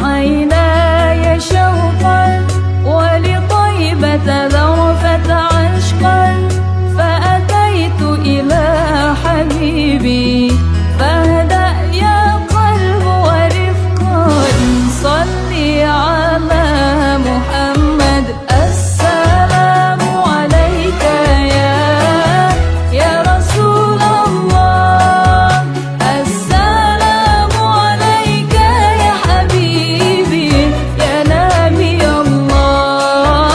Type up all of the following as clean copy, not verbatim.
عيناي شوقا ولطيبة ذرفت عشقا فأتيت إلى حبيبي فاهدأ يا قلب ورفقا صلي على محمد السلام عليك يا رسول الله السلام عليك يا حبيبي يا نبي الله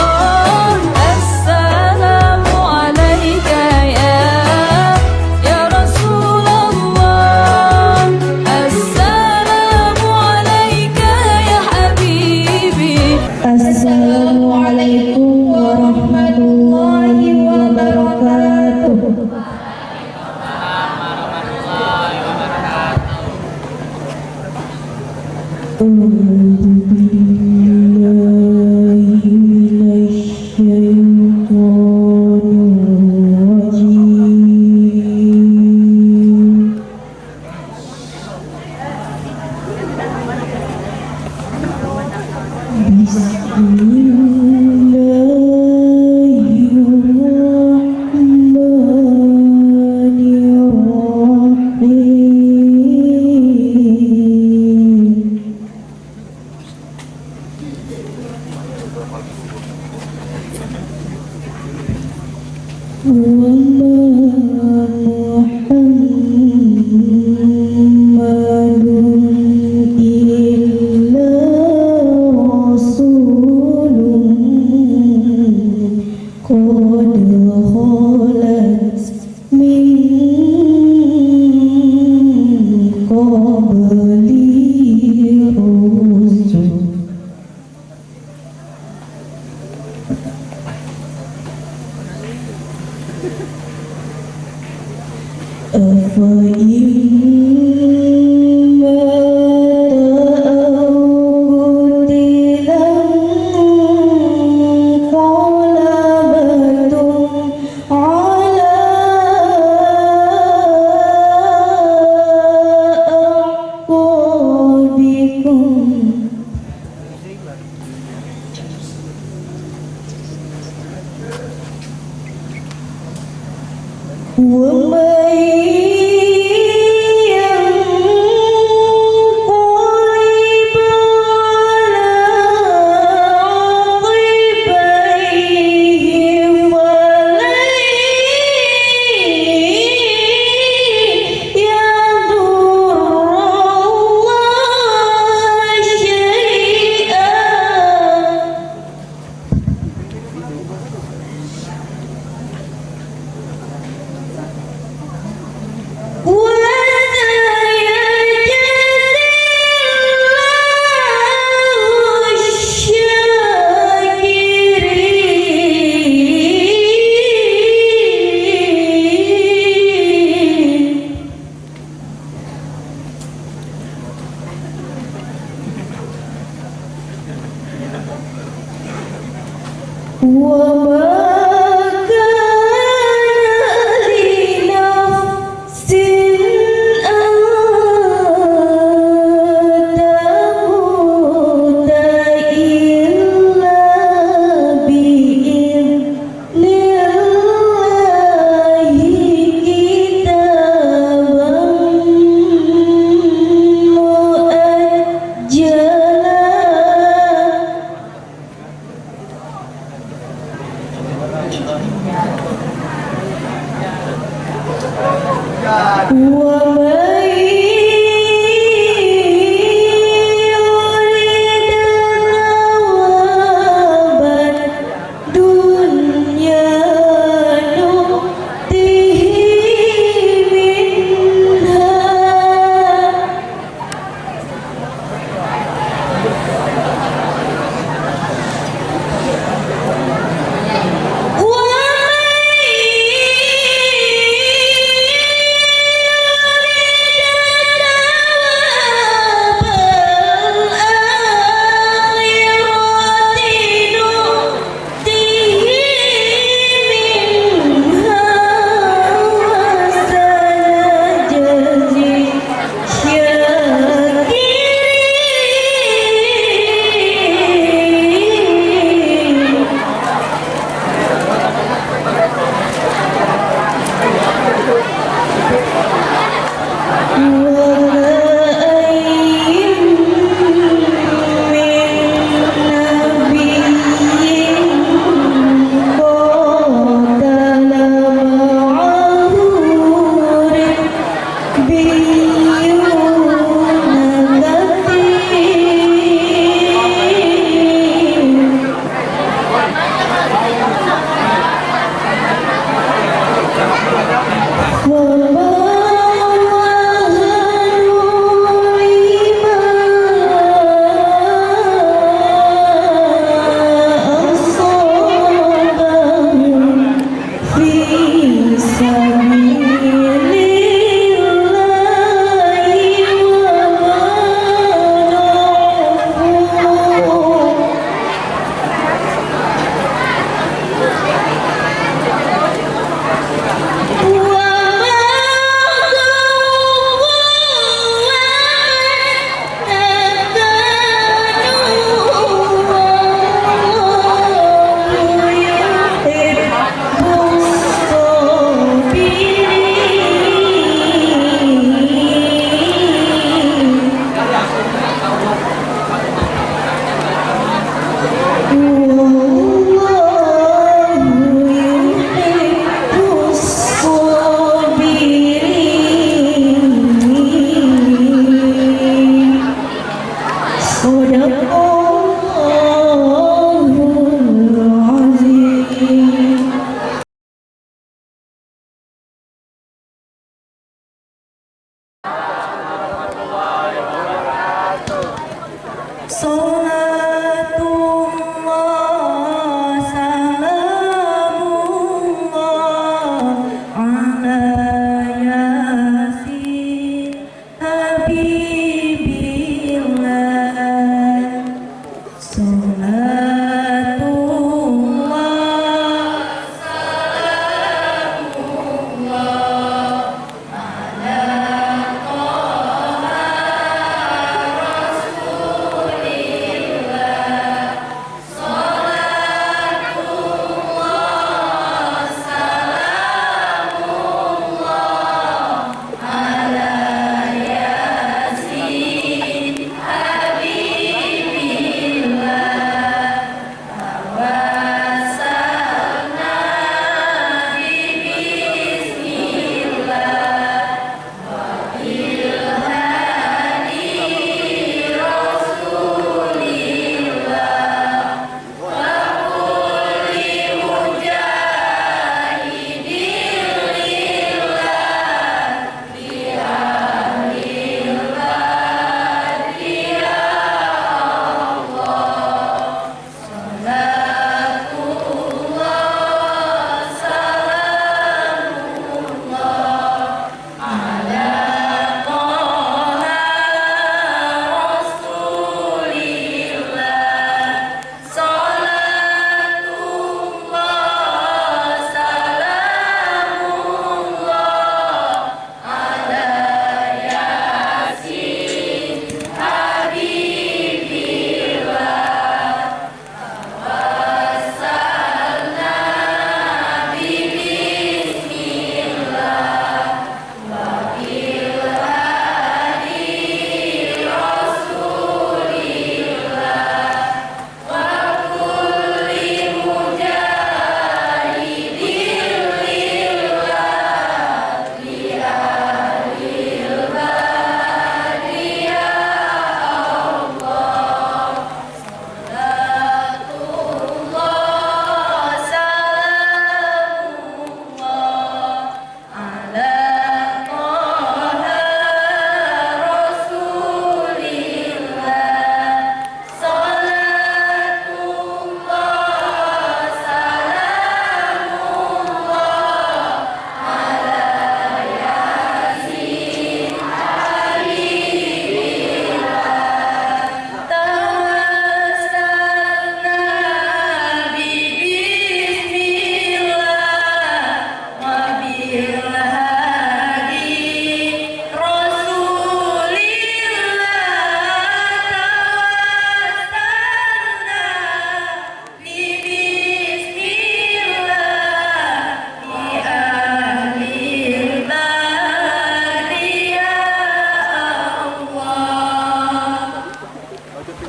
السلام عليك يا رسول الله السلام عليك يا حبيبي Assalamualaikum warahmatullahi wabarakatuh.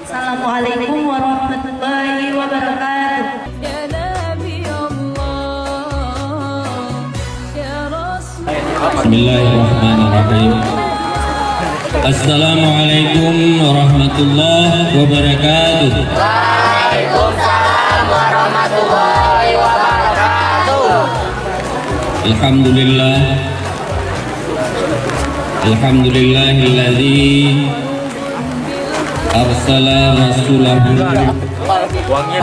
Assalamualaikum warahmatullahi wabarakatuh. يا نبي الله يا رسول Bismillahirrahmanirrahim. Assalamualaikum warahmatullahi wabarakatuh. Waalaikumsalam warahmatullahi wabarakatuh. Alhamdulillah. Alhamdulillahilladzi arsala rasulahu wa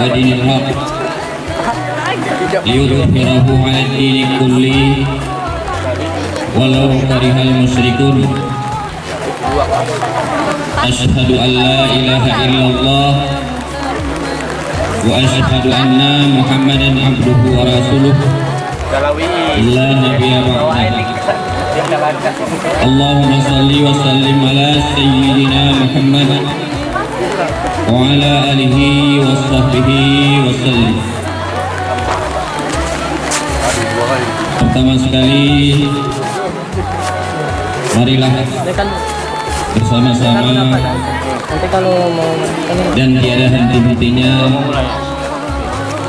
dinil haq liyudhhirahu 'ala dini kulli walau karihal musyrikun. Asyhadu an la ilaha illallah wa asyhadu anna Muhammadan abduhu wa rasuluh la nabiyya ba'dahu. Allahumma salli wa sallim ala sayyidina Muhammad wa ala alihi wa sahbihi wa sallim. Pertama sekali, marilah bersama-sama dan tiada henti-hentinya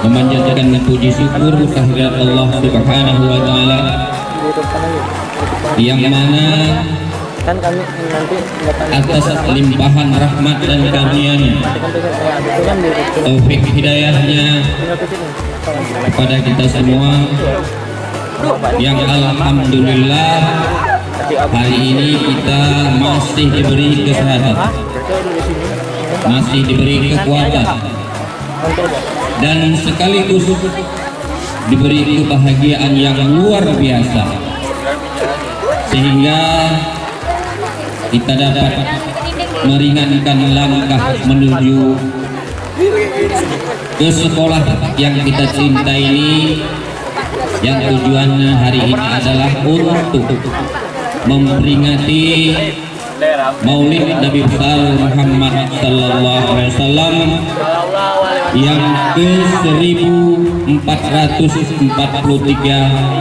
memanjatkan puji syukur kehadirat Allah Subhanahu wa taala, yang mana atas limpahan rahmat dan karunia-Nya, taufik hidayahnya kepada kita semua, yang alhamdulillah hari ini kita masih diberi kesehatan, masih diberi kekuatan, dan sekaligus diberi kebahagiaan yang luar biasa, sehingga kita dapat meringankan langkah menuju ke sekolah yang kita cinta ini, yang tujuannya hari ini adalah untuk memperingati Maulid Nabi besar Muhammad Sallallahu Alaihi Wasallam yang ke-1443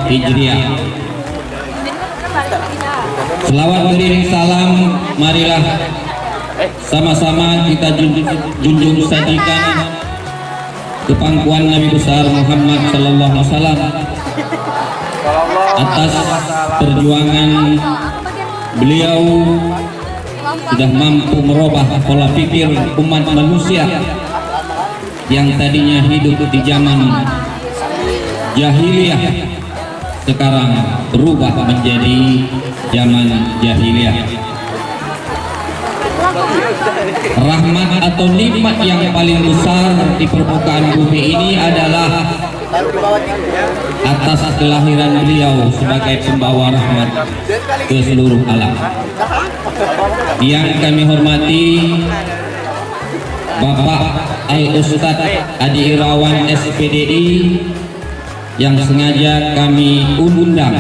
Hijriah. Selawat beriring salam, marilah sama-sama kita junjung sajikan kepangkuan Nabi besar Muhammad Sallallahu Alaihi Wasallam atas perjuangan beliau sudah mampu merubah pola pikir umat manusia yang tadinya hidup di zaman jahiliyah, sekarang berubah menjadi zaman jahiliyah. Rahmat atau nikmat yang paling besar di permukaan bumi ini adalah atas kelahiran beliau sebagai pembawa rahmat ke seluruh alam. Yang kami hormati Bapak Al-Ustadz Adi Irawan SPDI, yang sengaja kami undang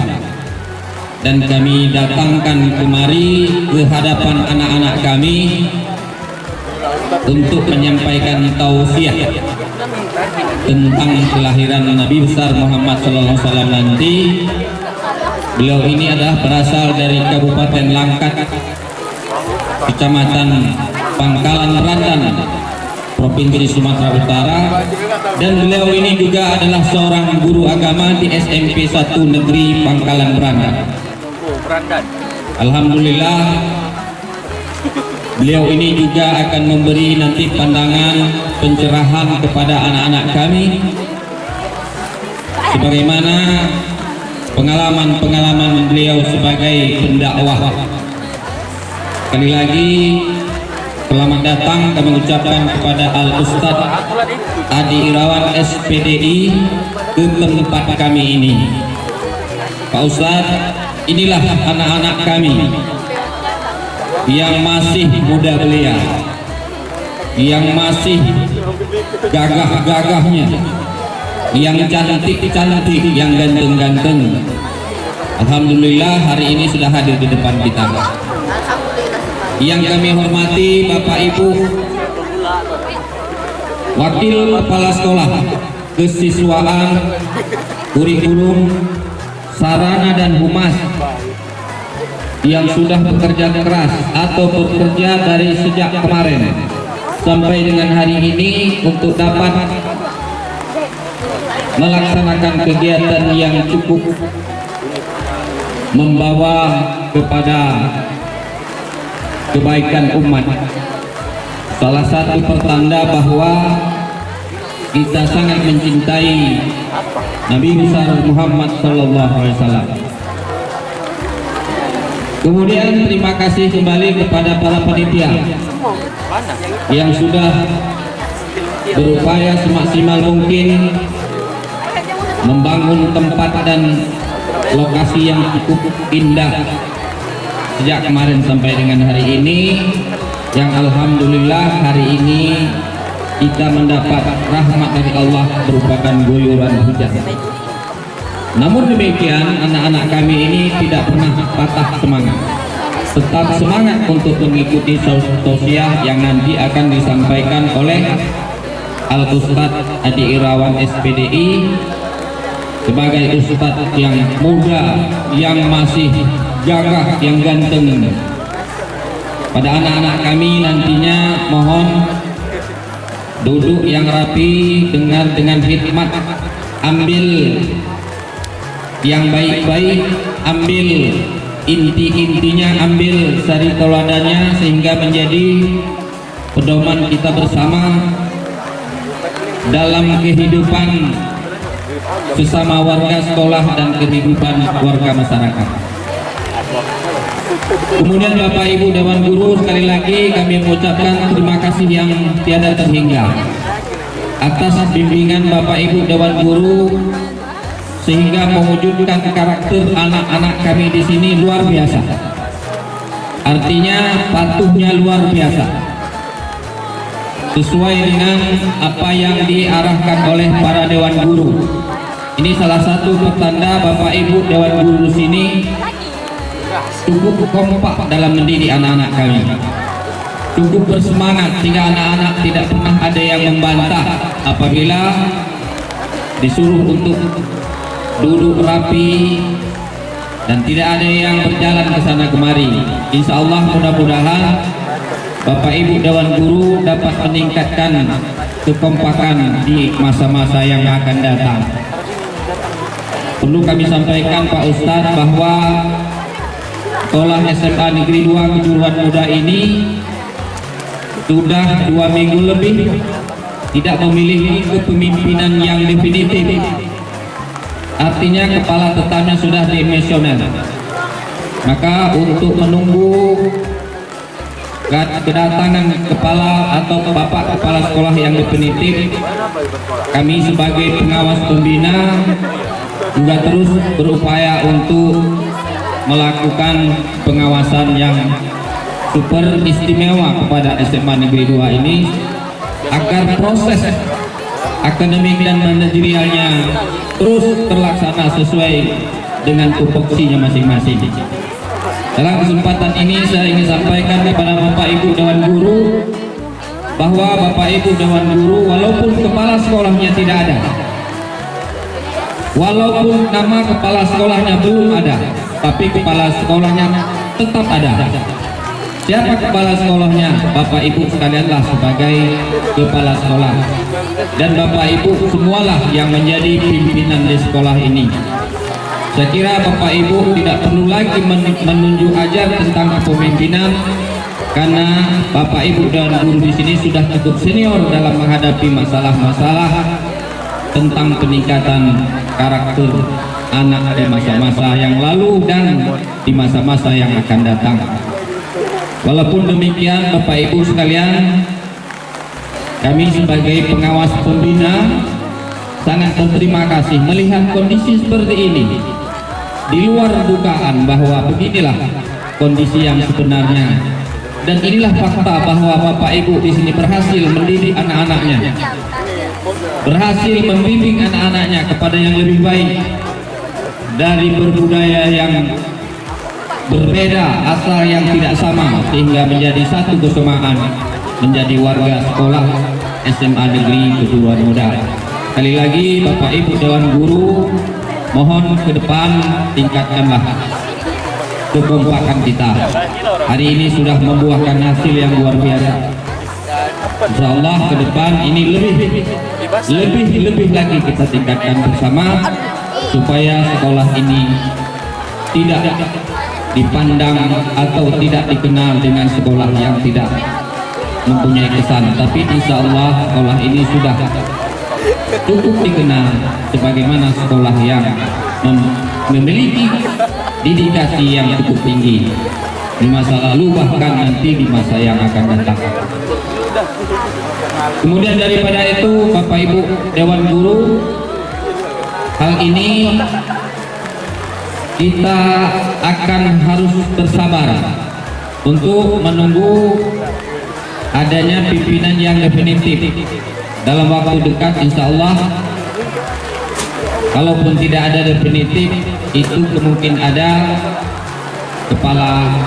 dan kami datangkan kemari ke hadapan anak-anak kami untuk menyampaikan tausiah tentang kelahiran Nabi besar Muhammad SAW nanti. Beliau ini adalah berasal dari Kabupaten Langkat, Kecamatan Pangkalan Randan, Provinsi Sumatera Utara, dan beliau ini juga adalah seorang guru agama di SMP 1 Negeri Pangkalan Randan. Alhamdulillah, beliau ini juga akan memberi nanti pandangan pencerahan kepada anak-anak kami sebagaimana pengalaman-pengalaman beliau sebagai pendakwah. Sekali lagi selamat datang kami ucapkan kepada Al-Ustadz Adi Irawan SPDI ke tempat kami ini. Pak Ustadz, inilah anak-anak kami yang masih muda belia, yang masih gagah-gagahnya, yang cantik-cantik, yang ganteng-ganteng. Alhamdulillah hari ini sudah hadir di depan kita. Yang kami hormati Bapak Ibu Wakil Kepala Sekolah Kesiswaan, Kurikulum, Sarana dan Humas yang sudah bekerja keras atau bekerja dari sejak kemarin sampai dengan hari ini untuk dapat melaksanakan kegiatan yang cukup membawa kepada kebaikan umat. Salah satu pertanda bahwa kita sangat mencintai Nabi besar Muhammad sallallahu alaihi wasallam. Kemudian terima kasih kembali kepada para panitia yang sudah berupaya semaksimal mungkin membangun tempat dan lokasi yang cukup indah sejak kemarin sampai dengan hari ini, yang alhamdulillah hari ini kita mendapat rahmat dari Allah merupakan guyuran hujan. Namun demikian, anak-anak kami ini tidak pernah patah semangat, tetap semangat untuk mengikuti tausiah yang nanti akan disampaikan oleh Al-Ustadz Adi Irawan SPDI sebagai ustadz yang muda, yang masih gagah, yang ganteng. Pada anak-anak kami nantinya mohon duduk yang rapi, dengar dengan hikmat, ambil yang baik-baik, ambil inti-intinya, ambil sari teladannya sehingga menjadi pedoman kita bersama dalam kehidupan sesama warga sekolah dan kehidupan warga masyarakat. Kemudian Bapak Ibu Dewan Guru, sekali lagi kami mengucapkan terima kasih yang tiada terhingga atas bimbingan Bapak Ibu Dewan Guru sehingga mewujudkan karakter anak-anak kami di sini luar biasa. Artinya patuhnya luar biasa, sesuai dengan apa yang diarahkan oleh para Dewan Guru. Ini salah satu pertanda Bapak Ibu Dewan Guru di sini cukup kompak dalam mendidik anak-anak kami, cukup bersemangat sehingga anak-anak tidak pernah ada yang membantah apabila disuruh untuk duduk rapi dan tidak ada yang berjalan ke sana kemari. Insya Allah mudah-mudahan Bapak Ibu Dewan Guru dapat meningkatkan kekompakan di masa-masa yang akan datang. Perlu kami sampaikan Pak Ustadz bahwa Sekolah SMA Negeri 2 Kejuruan Muda ini sudah 2 minggu lebih tidak memiliki kepemimpinan yang definitif. Artinya kepala tetapnya sudah dimisioner. Maka untuk menunggu kedatangan kepala atau bapak kepala sekolah yang definitif, kami sebagai pengawas pembina juga terus berupaya untuk melakukan pengawasan yang super istimewa kepada SMA Negeri 2 ini agar proses akademik dan manajerialnya terus terlaksana sesuai dengan tupoksinya masing-masing. Dalam kesempatan ini saya ingin sampaikan kepada Bapak Ibu Dewan Guru bahwa Bapak Ibu Dewan Guru walaupun kepala sekolahnya tidak ada, walaupun nama kepala sekolahnya belum ada, tapi kepala sekolahnya tetap ada. Siapa kepala sekolahnya? Bapak Ibu sekalianlah sebagai kepala sekolah, dan Bapak Ibu semualah yang menjadi pimpinan di sekolah ini. Saya kira Bapak Ibu tidak perlu lagi menunjuk ajar tentang kepemimpinan, karena Bapak Ibu dan guru di sini sudah cukup senior dalam menghadapi masalah-masalah tentang peningkatan karakter anak di masa-masa yang lalu dan di masa-masa yang akan datang. Walaupun demikian Bapak Ibu sekalian, kami sebagai pengawas pembina sangat berterima kasih melihat kondisi seperti ini, di luar dugaan bahwa beginilah kondisi yang sebenarnya, dan inilah fakta bahwa Bapak Ibu di sini berhasil mendidik anak-anaknya, berhasil membimbing anak-anaknya kepada yang lebih baik dari berbudaya yang berbeda, asal yang tidak sama, sehingga menjadi satu kesamaan, menjadi warga sekolah SMA Negeri Kejuruan Muda. Sekali lagi Bapak Ibu Dewan Guru, mohon ke depan tingkatkanlah kekompakan kita. Hari ini sudah membuahkan hasil yang luar biasa. Insya Allah ke depan ini lebih lagi kita tingkatkan bersama supaya sekolah ini tidak dipandang atau tidak dikenal dengan sekolah yang tidak mempunyai kesan, tapi insya Allah sekolah ini sudah cukup dikenal sebagaimana sekolah yang memiliki dedikasi yang cukup tinggi di masa lalu bahkan nanti di masa yang akan datang. Kemudian daripada itu, Bapak Ibu Dewan Guru, hal ini kita akan harus bersabar untuk menunggu adanya pimpinan yang definitif. Dalam waktu dekat insya Allah, kalaupun tidak ada definitif, itu kemungkinan ada kepala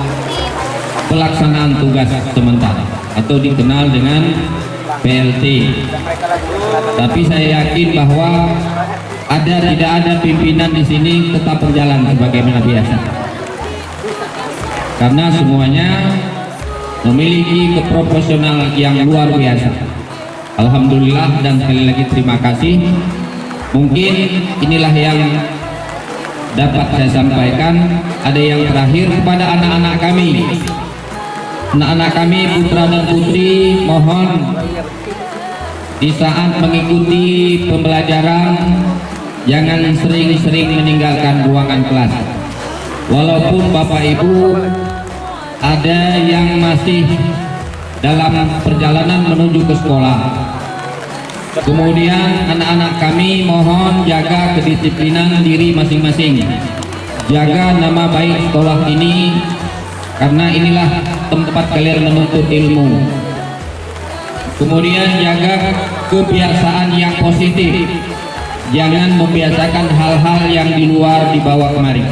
pelaksanaan tugas sementara atau dikenal dengan PLT. Tapi saya yakin bahwa tidak ada pimpinan di sini tetap berjalan sebagaimana biasa, karena semuanya memiliki keprofesional yang luar biasa. Alhamdulillah, dan sekali lagi terima kasih. Mungkin inilah yang dapat saya sampaikan. Ada yang terakhir kepada anak-anak kami. Anak-anak kami, putra dan putri, mohon di saat mengikuti pembelajaran jangan sering-sering meninggalkan ruangan kelas. Walaupun Bapak Ibu ada yang masih dalam perjalanan menuju ke sekolah. Kemudian anak-anak kami mohon jaga kedisiplinan diri masing-masing. Jaga nama baik sekolah ini, karena inilah tempat kalian menuntut ilmu. Kemudian jaga kebiasaan yang positif. Jangan membiasakan hal-hal yang di luar dibawa kemari.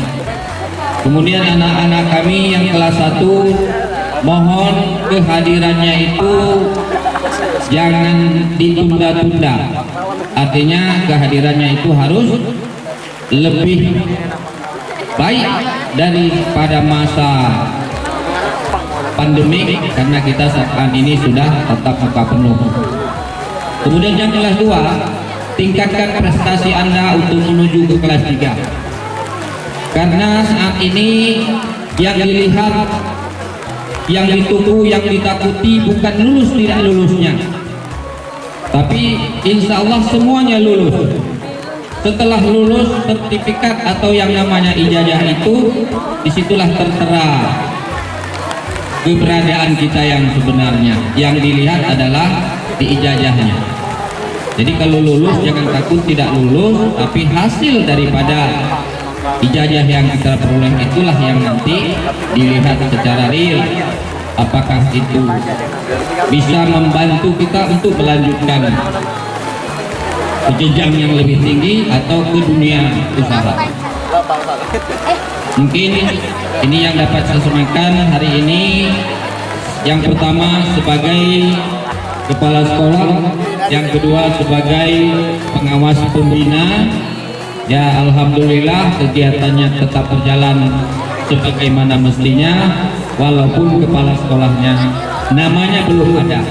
Kemudian anak-anak kami yang kelas 1, mohon kehadirannya itu jangan ditunda-tunda. Artinya kehadirannya itu harus lebih baik daripada masa pandemik, karena kita saat ini sudah tetap muka penuh. Kemudian yang kelas 2, tingkatkan prestasi Anda untuk menuju ke kelas 3. Karena saat ini yang dilihat, yang ditunggu, yang ditakuti bukan lulus tidak lulusnya, tapi insya Allah semuanya lulus. Setelah lulus sertifikat atau yang namanya ijazah itu, disitulah tertera keberadaan kita yang sebenarnya. Yang dilihat adalah di ijazahnya. Jadi kalau lulus jangan takut tidak lulus, tapi hasil daripada ijazah yang kita peroleh itulah yang nanti dilihat secara real, apakah itu bisa membantu kita untuk melanjutkan ke jenjang yang lebih tinggi atau ke dunia usaha. Mungkin ini yang dapat saya sampaikan hari ini. Yang pertama sebagai kepala sekolah, yang kedua sebagai pengawas pembina. Ya, alhamdulillah kegiatannya tetap berjalan sebagaimana mestinya, walaupun kepala sekolahnya namanya belum ada.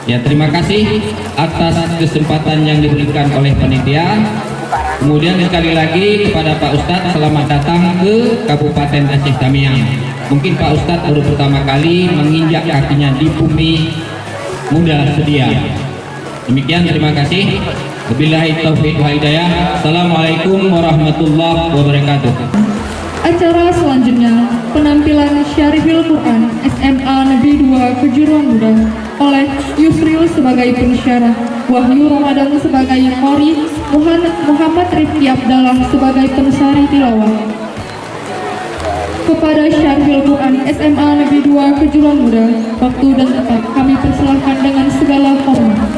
Ya, terima kasih atas kesempatan yang diberikan oleh panitia. Kemudian sekali lagi kepada Pak Ustadz, selamat datang ke Kabupaten Aceh Tamiang. Mungkin Pak Ustadz baru pertama kali menginjak kakinya di bumi muda sedia. Demikian, terima kasih. Wabillahi taufiq wal hidayah. Assalamualaikum warahmatullahi wabarakatuh. Acara selanjutnya penampilan Syarifil Quran SMA Negeri 2 Kejuruan Muda oleh Yusril sebagai pensyarah, Wahyu Ramadan sebagai qori, Muhammad Rifki Abdallah sebagai pensari tilawah. Kepada Syarifil Quran SMA Negeri 2 Kejuruan Muda, waktu dan tempat kami persilahkan dengan segala hormat.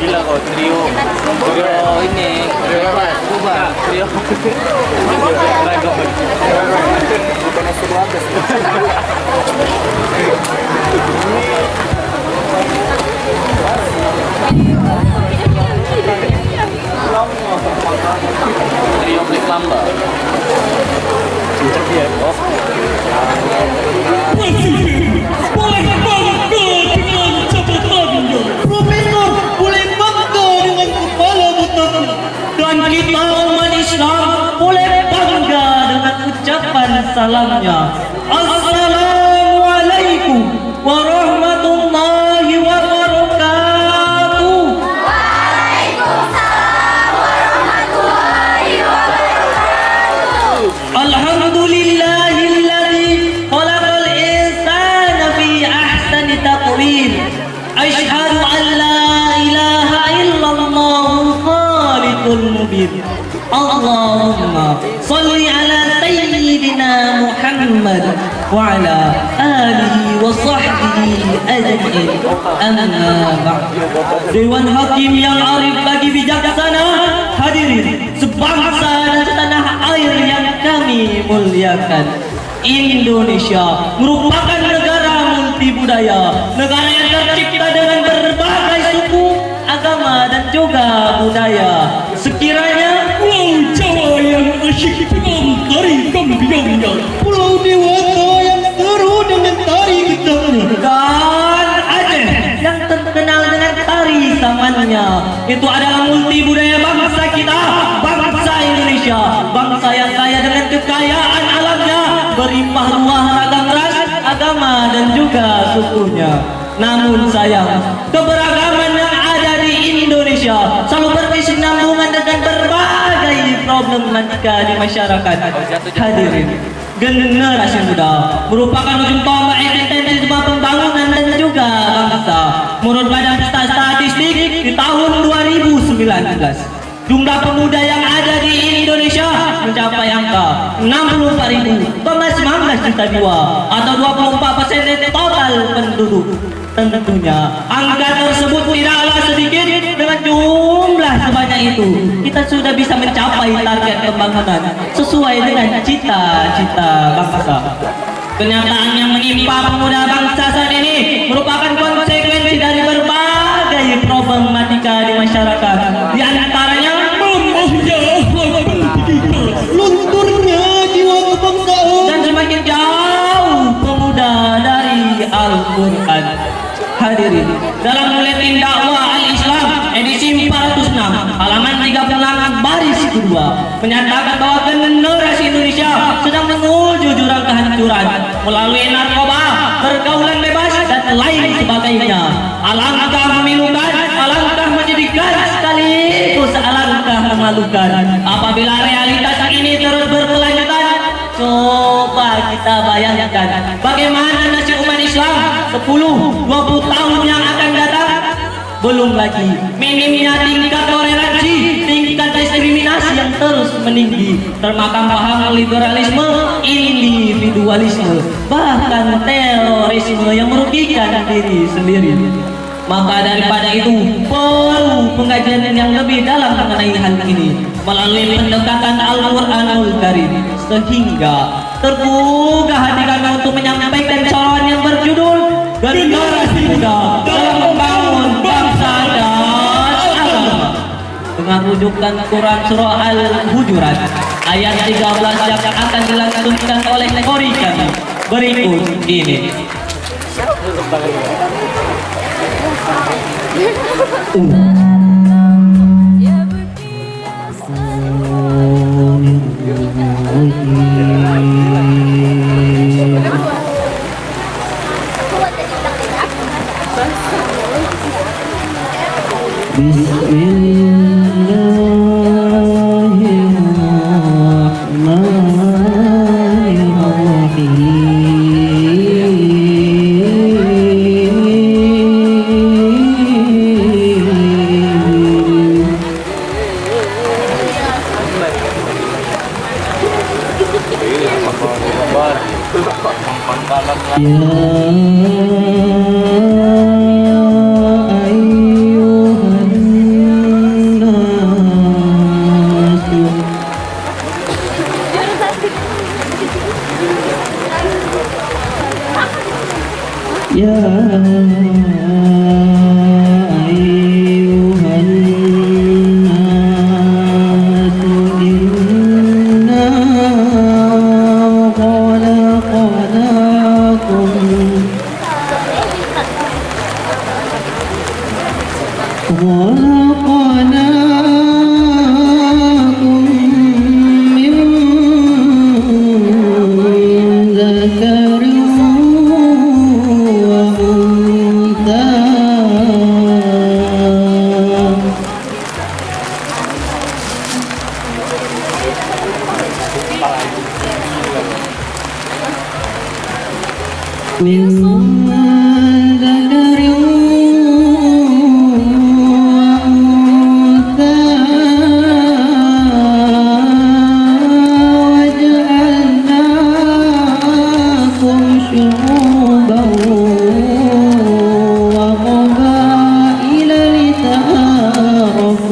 Gila kok trio ini trio apa? Bubar trio. Trio Black Mamba. Boleh banget. salamnya. Assalamualaikum warahmatullahi wabarakatuh. Alhamdulillahilladzi khalaqal insana fi ahsani taqwim. Asyhadu an la ilaha illallah khaliqul mubin. Allahumma shalli ala sayyidina Muhammad wa ala alihi wa sahbihi ajma'in. Amma ba'd. Dewan Hakim yang arif bagi bijaksana, hadirin sebangsa dan setanah air yang kami muliakan. Indonesia merupakan negara multibudaya, negara yang tercipta dengan berbagai suku, agama dan juga budaya. Sekiranya Pulau Jawa yang asyik dengan tari gambiangnya, Pulau Dewata yang seru dengan tari gitangnya, dan Aceh yang terkenal dengan tari samannya. Itu adalah multibudaya bangsa kita, bangsa Indonesia, bangsa yang kaya dengan kekayaan alamnya, berlimpah ruah ragam ras, agama dan juga sukunya. Namun sayang, keberagaman yang ada di Indonesia selalu berkesinambungan dengan berbagai problematika di masyarakat. Hadirin, generasi muda merupakan ujung tombak eksistensi sebuah pembangunan dan juga bangsa. Menurut Badan Statistik di tahun 2019, jumlah pemuda yang ada di Indonesia mencapai angka 64.019 juta jiwa atau 24% dari total penduduk. Tentunya angka tersebut tidaklah sedikit. Dengan jumlah sebanyak itu, kita sudah bisa mencapai target pembangunan sesuai dengan cita-cita bangsa. Kenyataan yang menimpa pemuda bangsa saat ini merupakan konsekuensi dari berbagai problematika di masyarakat. Di antaranya lunturnya jiwa kebangsaan dan semakin jauh pemuda dari Al-Quran. Hadirin, dalam buletin dakwah Al-Islam edisi 406 halaman 36 baris kedua menyatakan bahwa generasi Indonesia sedang menuju jurang kehancuran melalui narkoba, pergaulan bebas dan lain sebagainya. Alangkah memilukan, alangkah menyedihkan, sekaligus alangkah memalukan apabila realitas ini terus berkelanjutan. Coba kita bayangkan bagaimana nasib umat Islam 10-20 tahun yang akan datang. Belum lagi minimnya tingkat toleransi, tingkat diskriminasi yang terus meninggi, termakan paham liberalisme, individualisme, bahkan terorisme yang merugikan diri sendiri. Maka daripada itu perlu pengajian yang lebih dalam mengenai hal ini melalui pendekatan Al-Quranul Karim, sehingga tergugah hati kami untuk menyampaikan corohan yang berjudul Generasi Muda dalam Membangun Bangsa dan Agama, dengan rujukan Quran Surah Al-Hujurat ayat 13 yang akan dilanjutkan oleh kori kami berikut ini. من ذكر وأنثى وجعلناكم شعوبا وقبائل لتعارفوا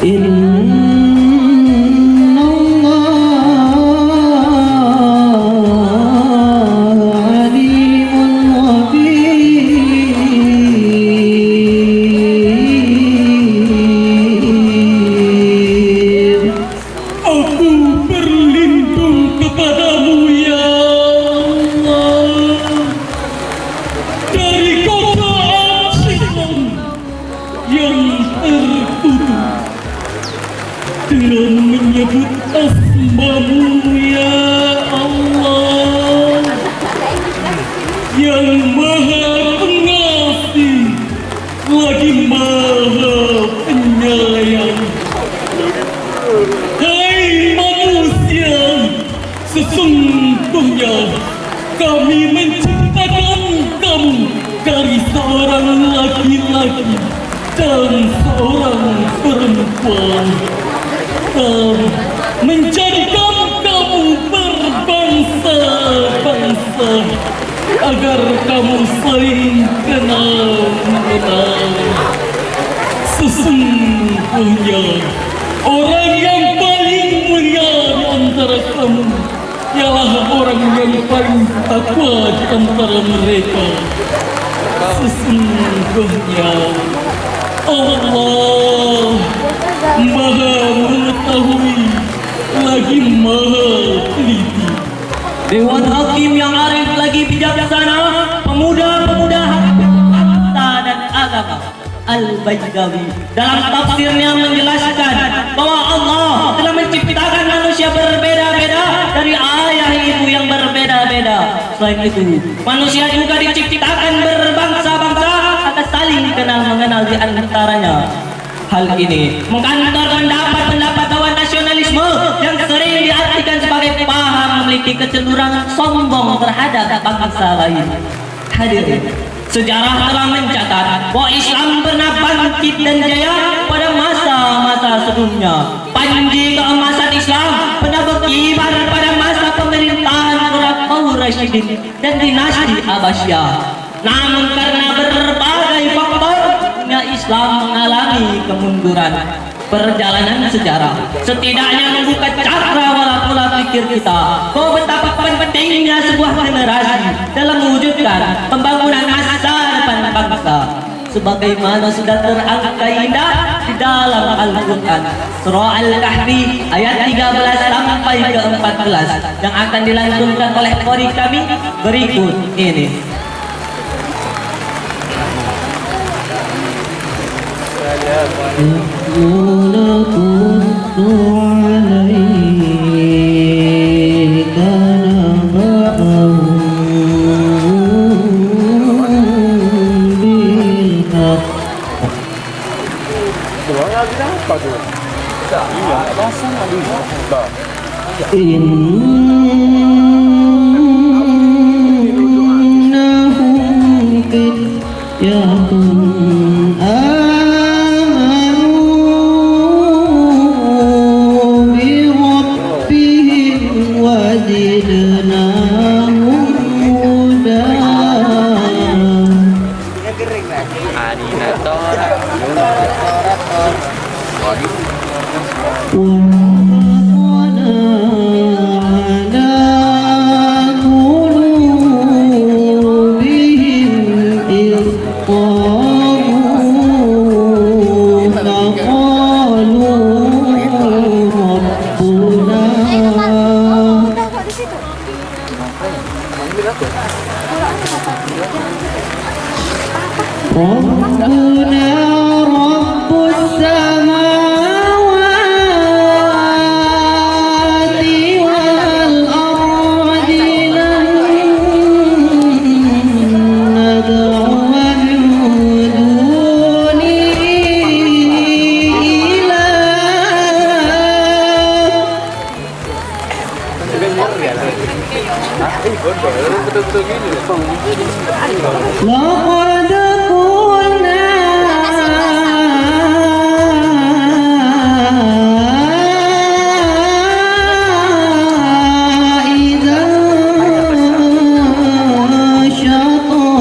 إن الله عليم خبير. Aku berlindung kepadamu ya Allah dari godaan syaitan yang terkutuk dengan menyebut asmamu ya Allah yang maha pengasih lagi maha penyayang. Hai manusia, sesungguhnya kami menciptakan kamu dari seorang laki-laki dan seorang perempuan. Kami menjadikan kamu berbangsa-bangsa agar kamu saling kenal-mengenal. Sesungguhnya orang yang paling mulia di antara kamu ialah orang yang paling takwa di antara mereka. Sesungguhnya Allah Maha mengetahui lagi Maha teliti. Dewan Hakim yang arif lagi bijaksana, pemuda-pemuda bangsa dan agama. Al-Baidawi dalam tafsirnya menjelaskan bahwa Allah telah menciptakan manusia berbeda-beda dari ayah ibu yang berbeda-beda. Selain itu, manusia juga diciptakan berbangsa-bangsa agar saling kenal mengenal di antaranya. Hal ini mengkantor pendapat lawan nasionalisme yang sering diartikan sebagai paham memiliki kecenderungan sombong terhadap bangsa lain. Hadirin, sejarah telah mencatat bahwa Islam pernah bangkit dan jaya pada masa-masa sebelumnya. Panji keemasan Islam pernah berkibar pada masa pemerintahan Khulafaur Rasyidin dan dinasti Abbasiyah. Namun karena berbagai faktor, Islam mengalami kemunduran. Perjalanan sejarah setidaknya membuka cakrawala pola pikir kita bahwa betapa pentingnya sebuah generasi dalam mewujudkan pembangunan masa depan bangsa. Sebagaimana sudah terangkat indah di dalam Al-Quran Surah Al-Kahfi ayat 13 sampai ke 14 yang akan dilantunkan oleh qori kami berikut ini. نقص عليك نبأهم بالحق إنهم فتية ربنا رب السماوات والأرض لن ندعو من دونه إلها لقد قلنا إذا شططا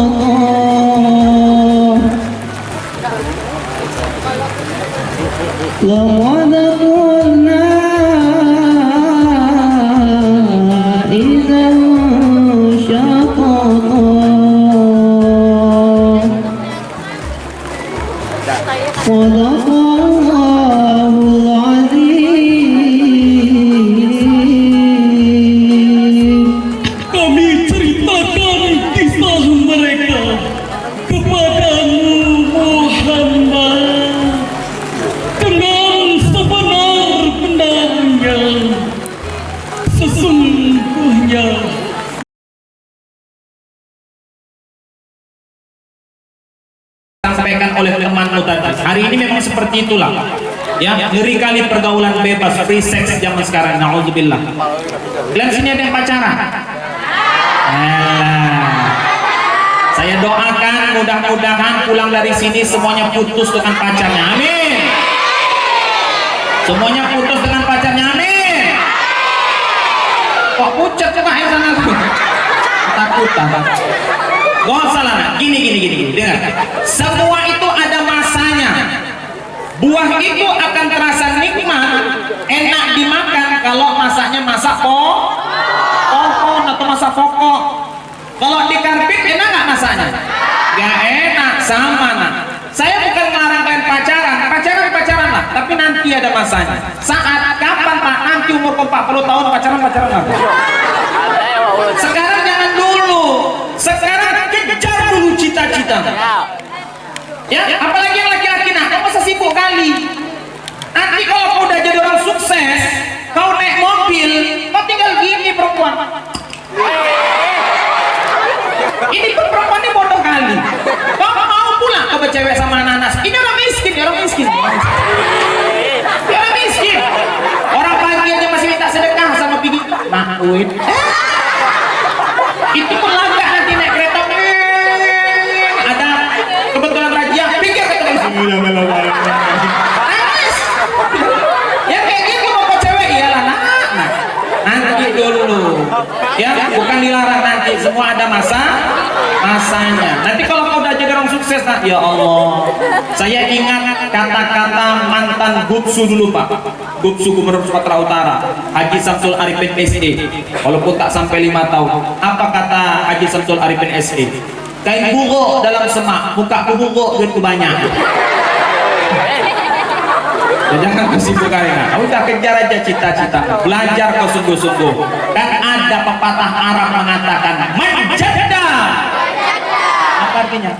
لقد قلنا إذا شططا صدق الله العظيم. Kami ceritakan kisah mereka kepadamu Muhammad dengan sebenar-benarnya. Sesungguhnya sampaikan oleh temanmu tadi. Hari ini memang seperti itulah. Ya, ngeri kali pergaulan bebas, free sex zaman sekarang. Nauzubillah. Kalian sini ada yang pacaran? Saya doakan mudah-mudahan pulang dari sini semuanya putus dengan pacarnya. Amin. Semuanya putus dengan pacarnya. Amin. Kok pucat coba yang sana? Takutan. Gak salah, gini, dengar. Semua itu ada masanya. Buah itu akan terasa nikmat, enak dimakan kalau masaknya masak pohon atau masak pokok. Kalau di karpet enak nggak masaknya? Gak enak, sama nah. Saya bukan melarang kalian pacaran lah, tapi nanti ada masanya. Saat kapan Pak? Nanti umur 40 tahun pacaran lah. Sekarang jangan dulu. Sekarang kejar dulu cita-cita. Ya, apalagi yang laki-laki nah, kau masa sibuk kali. Nanti kalau kau udah jadi orang sukses, kau naik mobil, kau tinggal gini perempuan. Ini pun perempuan ini bodoh kali. Kau mau pulang kau bercewek sama anak-anak. Ini orang miskin. Orang miskin. Orang pagi aja masih minta sedekah sama pigi. Nah, duit. Itu pun langka nanti naik kereta. Ada kebetulan raja pikir kata ya kayak gitu mau cewek iyalah nanti dulu ya, bukan dilarang, nanti semua ada masanya. Nanti kalau kau udah jadi orang sukses nah, ya Allah, saya ingat kata-kata mantan Gubsu dulu Pak, Gubsu Gubernur Sumatera Utara, Haji Samsul Arifin SE, walaupun tak sampai 5 tahun. Apa kata Haji Samsul Arifin SE? Kain buruk dalam semak, muka buruk duitku banyak. Ya, jangan kesibuk kalian. Udah kejar aja cita-cita, belajar kau sungguh-sungguh. Kan ada pepatah Arab mengatakan manjada. Apa artinya?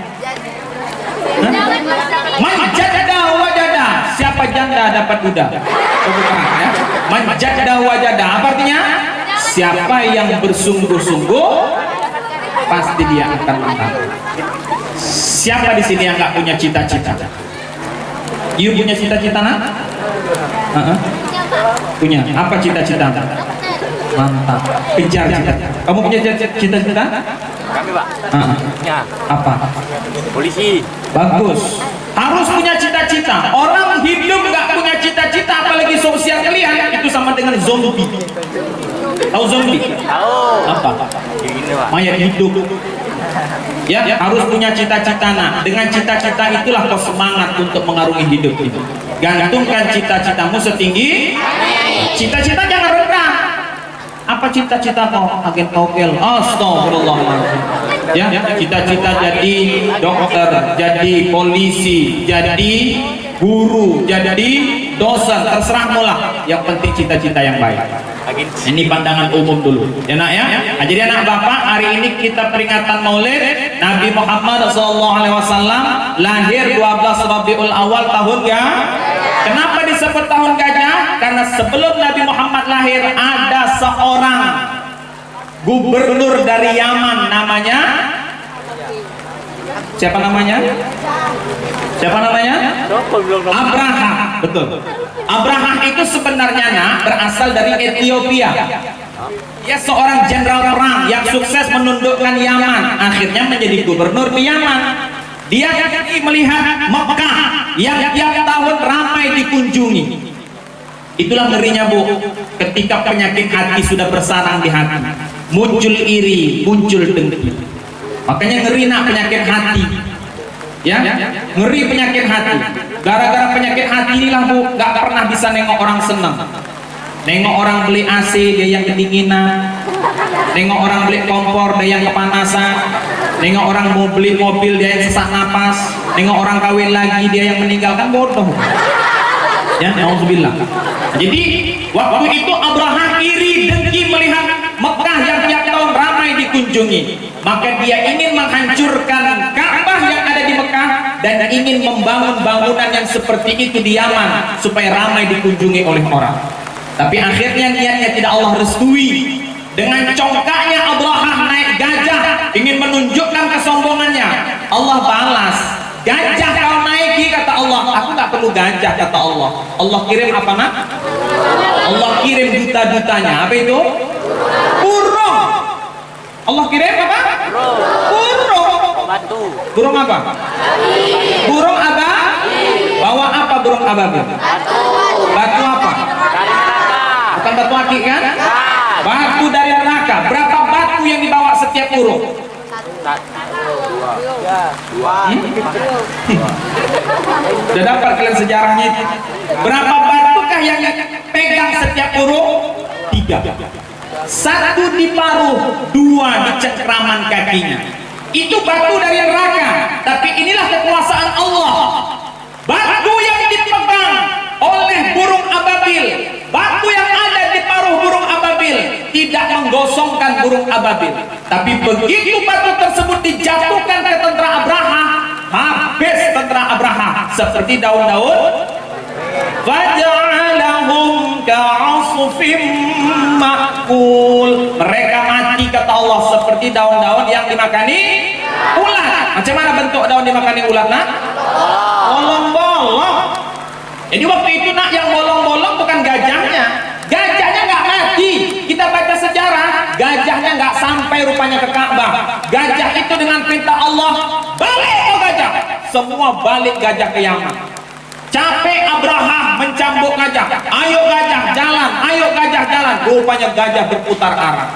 Manjada wajada. Siapa janda dapat budak. Bukan ya. Manjada wajada. Apa artinya? Siapa yang bersungguh-sungguh pasti dia akan menang. Siapa di sini yang nggak punya cita-cita? You punya cita-cita nak? Punya. Apa cita-cita? Mantap. Kejar cita-cita. Kamu punya cita-cita? Kami Pak. Ya. Apa? Polisi. Bagus. Harus punya cita-cita. Orang hidup nggak punya cita-cita, apalagi sosial kalian, itu sama dengan zombie. Tahu zombie? Tahu. Apa? Ini Pak. Mayat hidup. Ya, harus punya cita-cita. Nah, dengan cita-cita itulah kau semangat untuk mengarungi hidup ini. Gantungkan cita-citamu setinggi. Cita-cita jangan rendah. Apa cita-cita kau? Agen kaukel. Astagfirullahaladzim. Ya, cita-cita jadi dokter, jadi polisi, jadi guru, jadi dosen, terserah mulah. Yang penting cita-cita yang baik. Ini pandangan umum dulu ya nak ya. Nah, jadi anak bapak, hari ini kita peringatan Maulid Nabi Muhammad SAW lahir 12 Rabiul Awal tahun ya. Kenapa disebut tahun gajah? Karena sebelum Nabi Muhammad lahir ada seorang gubernur dari Yaman, namanya siapa namanya? Abraha. Betul. Abraha itu sebenarnya berasal dari Ethiopia. Dia seorang jenderal perang yang sukses menundukkan Yaman, akhirnya menjadi gubernur di Yaman. Dia melihat Mekah yang tiap tahun ramai dikunjungi. Itulah ngerinya Bu, ketika penyakit hati sudah bersarang di hati, muncul iri, muncul dengki. Makanya ngeri nak penyakit hati, ya, ngeri penyakit hati. Gara-gara penyakit hati inilah Bu, gak pernah bisa nengok orang senang. Nengok orang beli AC dia yang kedinginan, nengok orang beli kompor dia yang kepanasan, nengok orang mau beli mobil dia yang sesak napas, nengok orang kawin lagi dia yang meninggalkan, bodoh. Ya, alhamdulillah. Jadi waktu itu Abraha iri dengki melihat Mekah yang tiap tahun ramai dikunjungi, maka dia ingin menghancurkan Ka'bah yang ada di Mekah dan ingin membangun bangunan yang seperti itu di Yaman supaya ramai dikunjungi oleh orang. Tapi akhirnya niatnya tidak Allah restui. Dengan congkaknya Abraha naik gajah ingin menunjukkan kesombongannya. Allah balas, gajah kau naiki, kata Allah. Aku tak perlu gajah, kata Allah. Allah kirim apa nak? Allah kirim duta-dutanya. Apa itu? Burung. Allah kirim apa? Burung. Batu. Burung apa? Burung apa? Bawa apa burung ababil? Batu apa? Bukan batu akik kan? Batu dari neraka. Berapa batu yang dibawa setiap burung? Udah dapat kalian sejarahnya itu. Berapa batukah yang pegang setiap burung? 3. 1 di paruh, 2 di cengkraman kakinya. Itu batu dari neraka. Tapi inilah kekuasaan Allah. Batu yang dipegang oleh burung ababil, batu yang ada di paruh burung ababil tidak menggosongkan burung ababil. Tapi begitu batu tersebut dijatuhkan ke tentara Abraha, habis tentara Abraha seperti daun-daun. Faja'alahum ka'asfim ma'kul. Mereka mati, kata Allah, seperti daun-daun yang dimakani ulat. Macam mana bentuk daun dimakani ulat nak? Bolong-bolong. Jadi waktu itu nak yang bolong-bolong bukan gajahnya. Gajahnya nggak mati. Kita baca sejarah, gajahnya nggak sampai rupanya ke Ka'bah. Gajah itu dengan perintah Allah, balik ke gajah. Semua balik gajah ke Yaman. Capek Abraha mencambuk gajah. Ayo gajah jalan, ayo gajah jalan. Rupanya gajah berputar arah.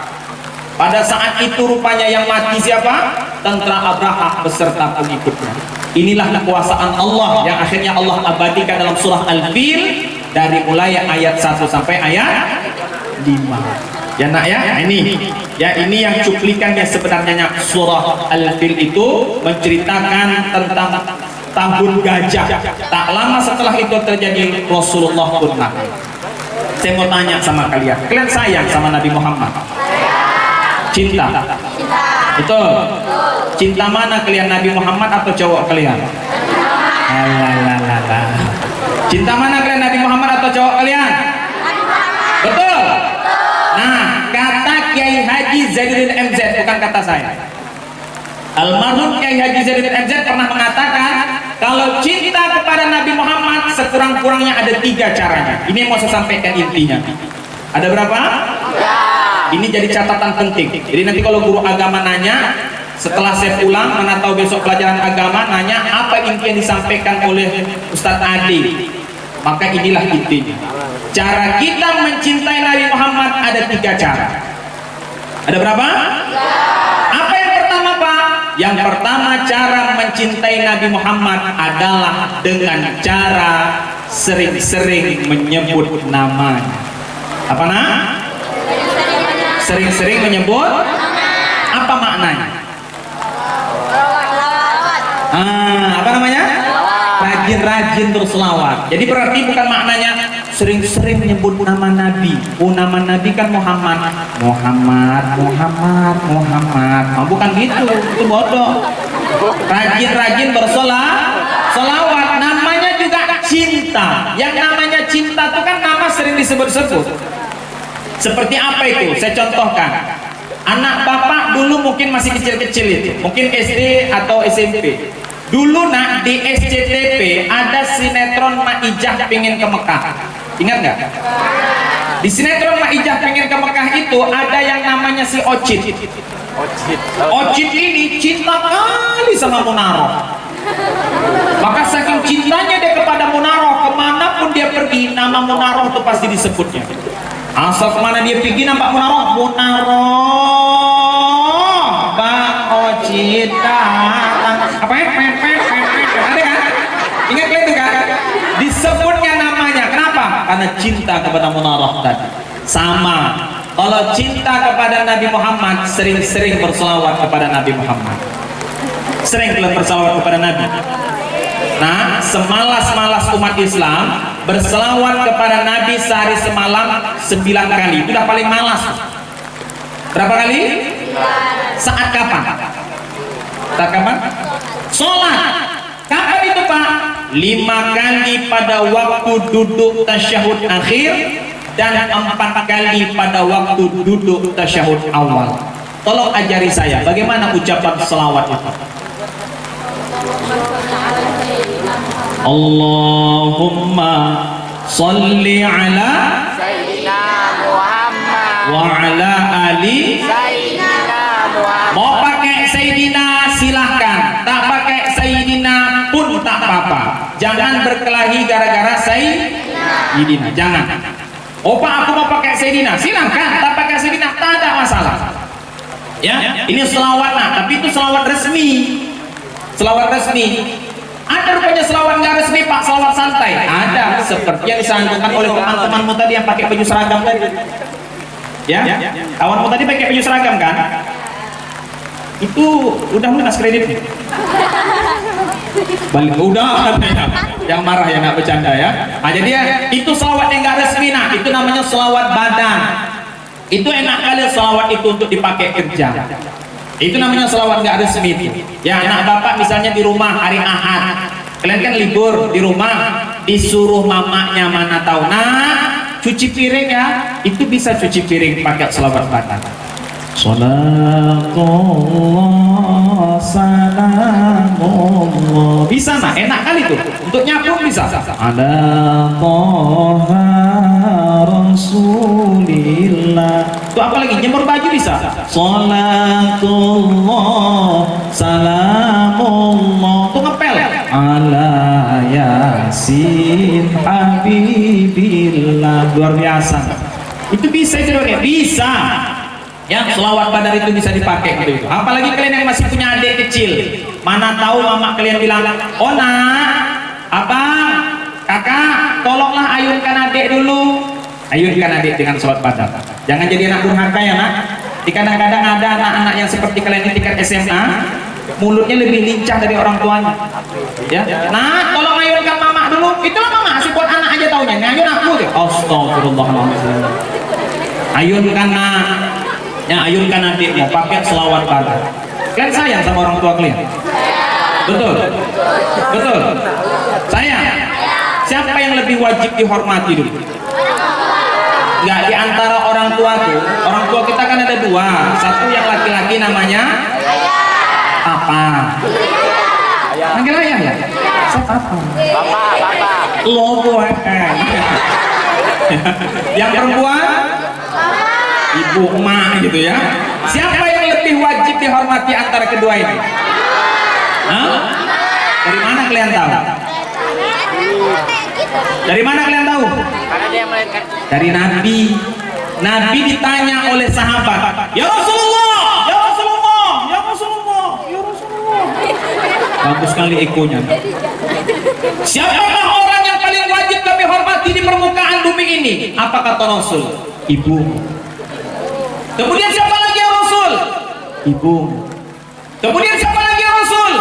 Pada saat itu rupanya yang mati siapa? Tentara Abraha beserta pengikutnya. Inilah kekuasaan Allah yang akhirnya Allah abadikan dalam surah Al-Fil dari mulai ayat 1 sampai ayat 5. Ya nak ya, ini yang cuplikan yang sebenarnya surah Al-Fil itu menceritakan tentang tahun gajah. Tak lama setelah itu terjadi Rasulullah pun mati. Saya mau tanya sama kalian sayang sama Nabi Muhammad? Cinta? Betul. Cinta mana kalian, Nabi Muhammad atau cowok kalian? Cinta mana kalian, Nabi Muhammad atau cowok kalian? Betul. Nah, kata Kiai Haji Zainuddin MZ, bukan kata saya. Almarhum Kiai Haji Zainuddin MZ pernah mengatakan kalau cinta kepada Nabi Muhammad sekurang-kurangnya ada 3 caranya. Ini yang mau saya sampaikan intinya. Ada berapa? Ini jadi catatan penting. Jadi nanti kalau guru agama nanya, setelah saya pulang, mana tahu besok pelajaran agama nanya apa inti yang disampaikan oleh Ustadz Adi, maka inilah intinya. Cara kita mencintai Nabi Muhammad ada 3 cara. Ada berapa? Apa yang pertama Pak? Yang pertama, cara mencintai Nabi Muhammad adalah dengan cara sering-sering menyebut namanya. Apa nak? Sering-sering menyebut. Apa maknanya? Apa namanya? Rajin-rajin terus selawat. Jadi berarti bukan maknanya sering-sering menyebut nama Nabi. Nama Nabi kan Muhammad. Bukan gitu, itu bodoh. Rajin-rajin bersolawat. Namanya juga cinta. Yang namanya cinta itu kan nama sering disebut-sebut. Seperti apa itu? Saya contohkan. Anak bapak dulu mungkin masih kecil-kecil itu, mungkin SD atau SMP. Dulu nak di SCTV ada sinetron Maijah pingin ke Mekah. Ingat nggak? Di Di sinetron Mak Ijah pengen ke Mekah itu ada yang namanya si Ocit. Ocit ini cinta kali sama Munaroh. Maka saking cintanya dia kepada Munaroh, kemanapun dia pergi nama Munaroh itu pasti disebutnya. Asal kemana dia pergi nampak Munaroh, Munaroh, Bang Ocit datang. Apa ya? Ada kan? Ingat itu kan? Disebutnya namanya. Kenapa? Karena cinta kepada Munaroh tadi. Sama. Kalau cinta kepada Nabi Muhammad, sering-sering berselawat kepada Nabi Muhammad. Sering berselawat kepada Nabi. Nah, semalas-malas umat Islam berselawat kepada Nabi sehari semalam 9 kali. Itu udah paling malas. Berapa kali? Saat kapan? Saat kapan? Sholat. Kapan itu Pak? 5 kali pada waktu duduk tasyahud akhir dan 4 kali pada waktu duduk tasyahud awal. Tolong ajari saya bagaimana ucapan selawat itu. Allahumma salli ala Sayyidina Muhammad wa ala ali Sayyidina Muhammad. Mau pakai Sayyidina silahkan, tak pakai Sayyidina pun tak apa-apa. Jangan berkelahi gara-gara Sayyidina, jangan. Oh Pak, aku mau pakai Sayyidina, silahkan. Tak pakai Sayyidina, tak ada masalah. Ya, ini selawat nah, tapi itu selawat resmi. Selawat resmi. Ada rupanya selawat nggak resmi Pak, selawat santai. Ada, seperti yang disarankan oleh teman-temanmu tadi yang pakai baju seragam tadi. Ya, kawanmu tadi pakai baju seragam kan? Itu udah lunas kreditnya. Balik udah ada yang marah yang nggak bercanda ya. Nah, jadi ya, itu selawat yang nggak resmi nah, itu namanya selawat badan. Itu enak kali selawat itu untuk dipakai kerja. Itu namanya selawat nggak resmi itu. Ya anak bapak misalnya di rumah hari Ahad, kalian kan libur di rumah, disuruh mamaknya mana tahu, nah cuci piring ya, itu bisa cuci piring pakai selawat badan. Salatullah salamullah, bisa nah, enak kali tuh untuk nyapu bisa. Ala toha rasulillah, tuh apa lagi, nyemur baju bisa. Salatullah salamullah, tuh ngepel ala yasin habibillah, luar biasa. Itu bisa itu dong ya, bisa. Ya, selawat badan itu bisa dipakai gitu. Apalagi kalian yang masih punya adik kecil, mana tahu mama kalian bilang, oh nak, abang, kakak, tolonglah ayunkan adik dulu. Ayunkan adik dengan selawat badan. Jangan jadi anak durhaka ya nak. Kadang-kadang ada anak-anak yang seperti kalian di tingkat SMA, mulutnya lebih lincah dari orang tuanya. Ya, nah, tolong ayunkan mama dulu. Itulah mama, asik buat anak aja taunya. Ngayun aku deh. Astagfirullahaladzim. Ayunkan nak. Ya, ayunkan adikmu pakai selawat badan. Kalian sayang sama orang tua kalian? Betul? Betul? Sayang? Siapa yang lebih wajib dihormati dulu? Enggak, di antara orang tua tuh, orang tua kita kan ada dua. Satu yang laki-laki namanya Papa. Panggil ayah ya? Siapa Papa? Bapak. Logo yang perempuan? Ibu, emak gitu ya. Siapa yang lebih wajib dihormati antara kedua ini? Hah? Dari mana kalian tahu? Dari mana kalian tahu? Karena dia melainkan. Dari Nabi. Nabi ditanya oleh sahabat, ya Rasulullah, ya Rasulullah, ya Rasulullah, ya Rasulullah. Bagus sekali ekonya. Siapakah orang yang paling wajib kami hormati di permukaan bumi ini? Apa kata Rasul? Ibu. Kemudian siapa lagi ya Rasul? Ibu. Kemudian siapa lagi ya Rasul?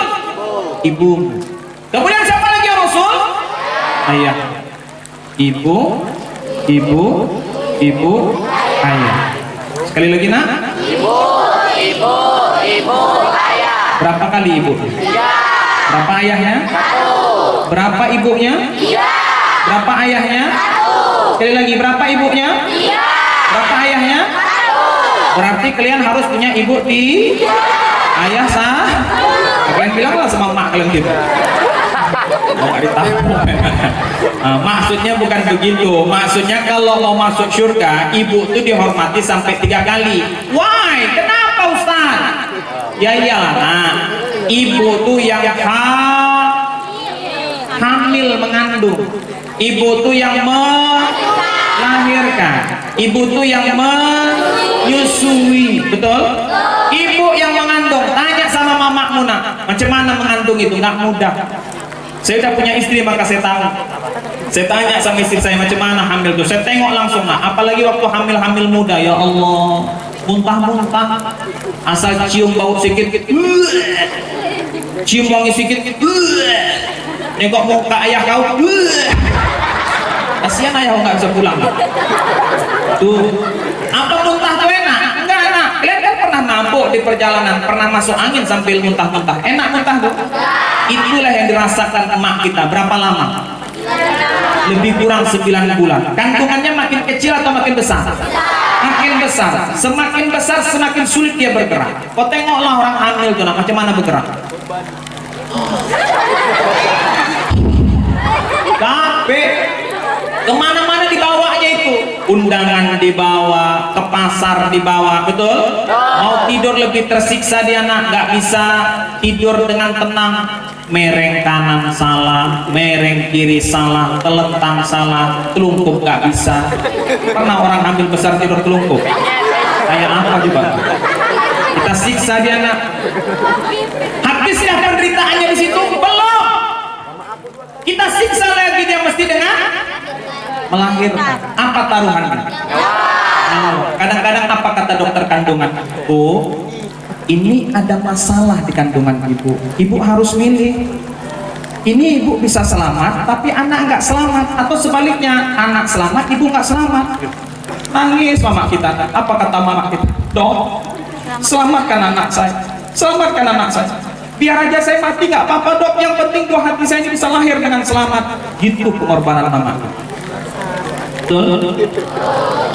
Ibu. Kemudian siapa lagi ya Rasul? Ayah. Ibu, ibu, ibu, ayah. Sekali lagi nak? Ibu, ayah. Berapa kali ibu? 3. Berapa ayahnya? 1. Berapa ibunya? 3. Berapa ayahnya? 1. Sekali lagi, berapa ibunya? 3. Berapa ayahnya? 1. Berarti kalian harus punya ibu di ayah sah. Kalian bilanglah sama mak kalian gitu. Oh, nggak ditampung. Maksudnya bukan begitu. Maksudnya kalau mau masuk surga, ibu tuh dihormati sampai 3 kali. Why? Kenapa Ustaz? Ya iyalah, nah, ibu tuh yang hamil mengandung, ibu tuh yang melahirkan, ibu tuh yang menyusui, betul? Ibu yang mengandung. Tanya sama mamamu nak, macam mana mengandung itu? Nggak mudah. Saya udah punya istri maka saya tahu. Saya tanya sama istri saya macam mana hamil tuh. Saya tengok langsung nak. Apalagi waktu hamil muda, ya Allah, muntah-muntah. Asal cium bau sedikit, cium wangi sedikit, nengok muka ayah kau, kasihan ayah nggak bisa pulang. Tuh, apa muntah tuh enak? Enggak enak. Kalian kan pernah mabuk di perjalanan, pernah masuk angin sambil muntah-muntah. Enak muntah tuh? Itulah yang dirasakan emak kita. Berapa lama? Lebih kurang 9 bulan. Kandungannya makin kecil atau makin besar? Makin besar. Semakin besar semakin sulit dia bergerak. Kau tengoklah orang hamil tuh, macam mana bergerak? Tapi kemana-mana dibawanya itu. Undangan dibawa, ke pasar dibawa, betul? Mau tidur lebih tersiksa dia nak, nggak bisa tidur dengan tenang. Mereng kanan salah, mereng kiri salah, telentang salah, telungkup nggak bisa. Pernah orang hamil besar tidur telungkup? Kayak apa juga? Kita siksa dia nak. Habisnya penderitaannya di situ? Belum. Kita siksa lagi dia mesti dengan melahirkan. Apa taruhannya? Kadang-kadang apa kata dokter kandungan? Oh, ini ada masalah di kandungan ibu. Ibu harus milih. Ini ibu bisa selamat, tapi anak nggak selamat. Atau sebaliknya, anak selamat, ibu nggak selamat. Nangis mama kita. Apa kata mama kita? Dok, selamatkan anak saya. Selamatkan anak saya. Biar aja saya mati nggak apa-apa dok. Yang penting buah hati saya ini bisa lahir dengan selamat. Gitu pengorbanan mama. Betul?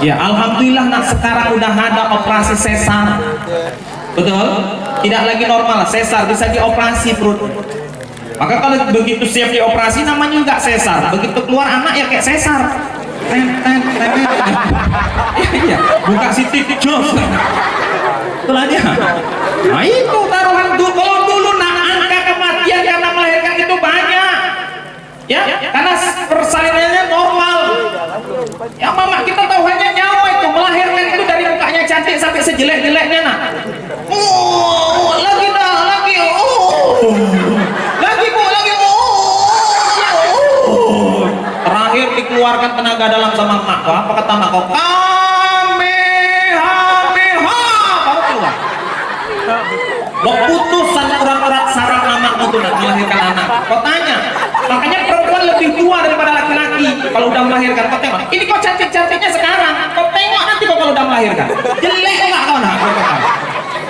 Ya, alhamdulillah nak sekarang udah ada operasi sesar. Betul? Tidak lagi normal, sesar bisa dioperasi perut. Maka kalau begitu siap dioperasi namanya nggak sesar. Begitu keluar anak ya kayak sesar. Iya, buka sitik jos. Itulah dia. Nah itu taruhan tuh. Kalau dulu nak angka kematian karena melahirkan itu banyak. Ya, karena persalinannya normal. Yang mama kita tahu hanya nyawa itu melahirkan itu dari mukanya cantik sampai sejelek-jeleknya nak. Lagi dah, lagi. Lagi bu, lagi. Terakhir dikeluarkan tenaga dalam sama emak. Apa kata emak kau? Kamehameha baru keluar. Putusan urat-urat saraf mamamu tuh nak melahirkan anak. Kau tanya. Makanya perempuan lebih tua daripada laki-laki kalau udah melahirkan. Kau tengok. Ini kau cantik-cantiknya sekarang. Kau tengok nanti kau kalau udah melahirkan. Jelek enggak kau nak?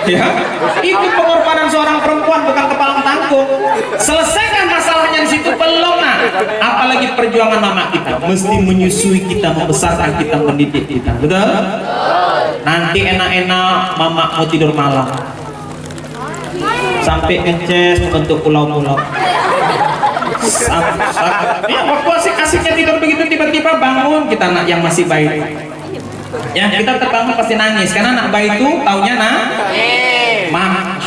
Ya, itu pengorbanan seorang perempuan bukan kepala tanggung. Selesaikan masalahnya di situ belum nak. Apalagi perjuangan mama kita, mesti menyusui kita, membesarkan kita, mendidik kita, betul? Nanti enak-enak mama mau tidur malam, sampai ngeces membentuk pulau-pulau. Ya, waktu asik-asiknya tidur begitu tiba-tiba bangun kita nak yang masih bayi. Ya, kita terbangun pasti nangis karena anak bayi itu taunya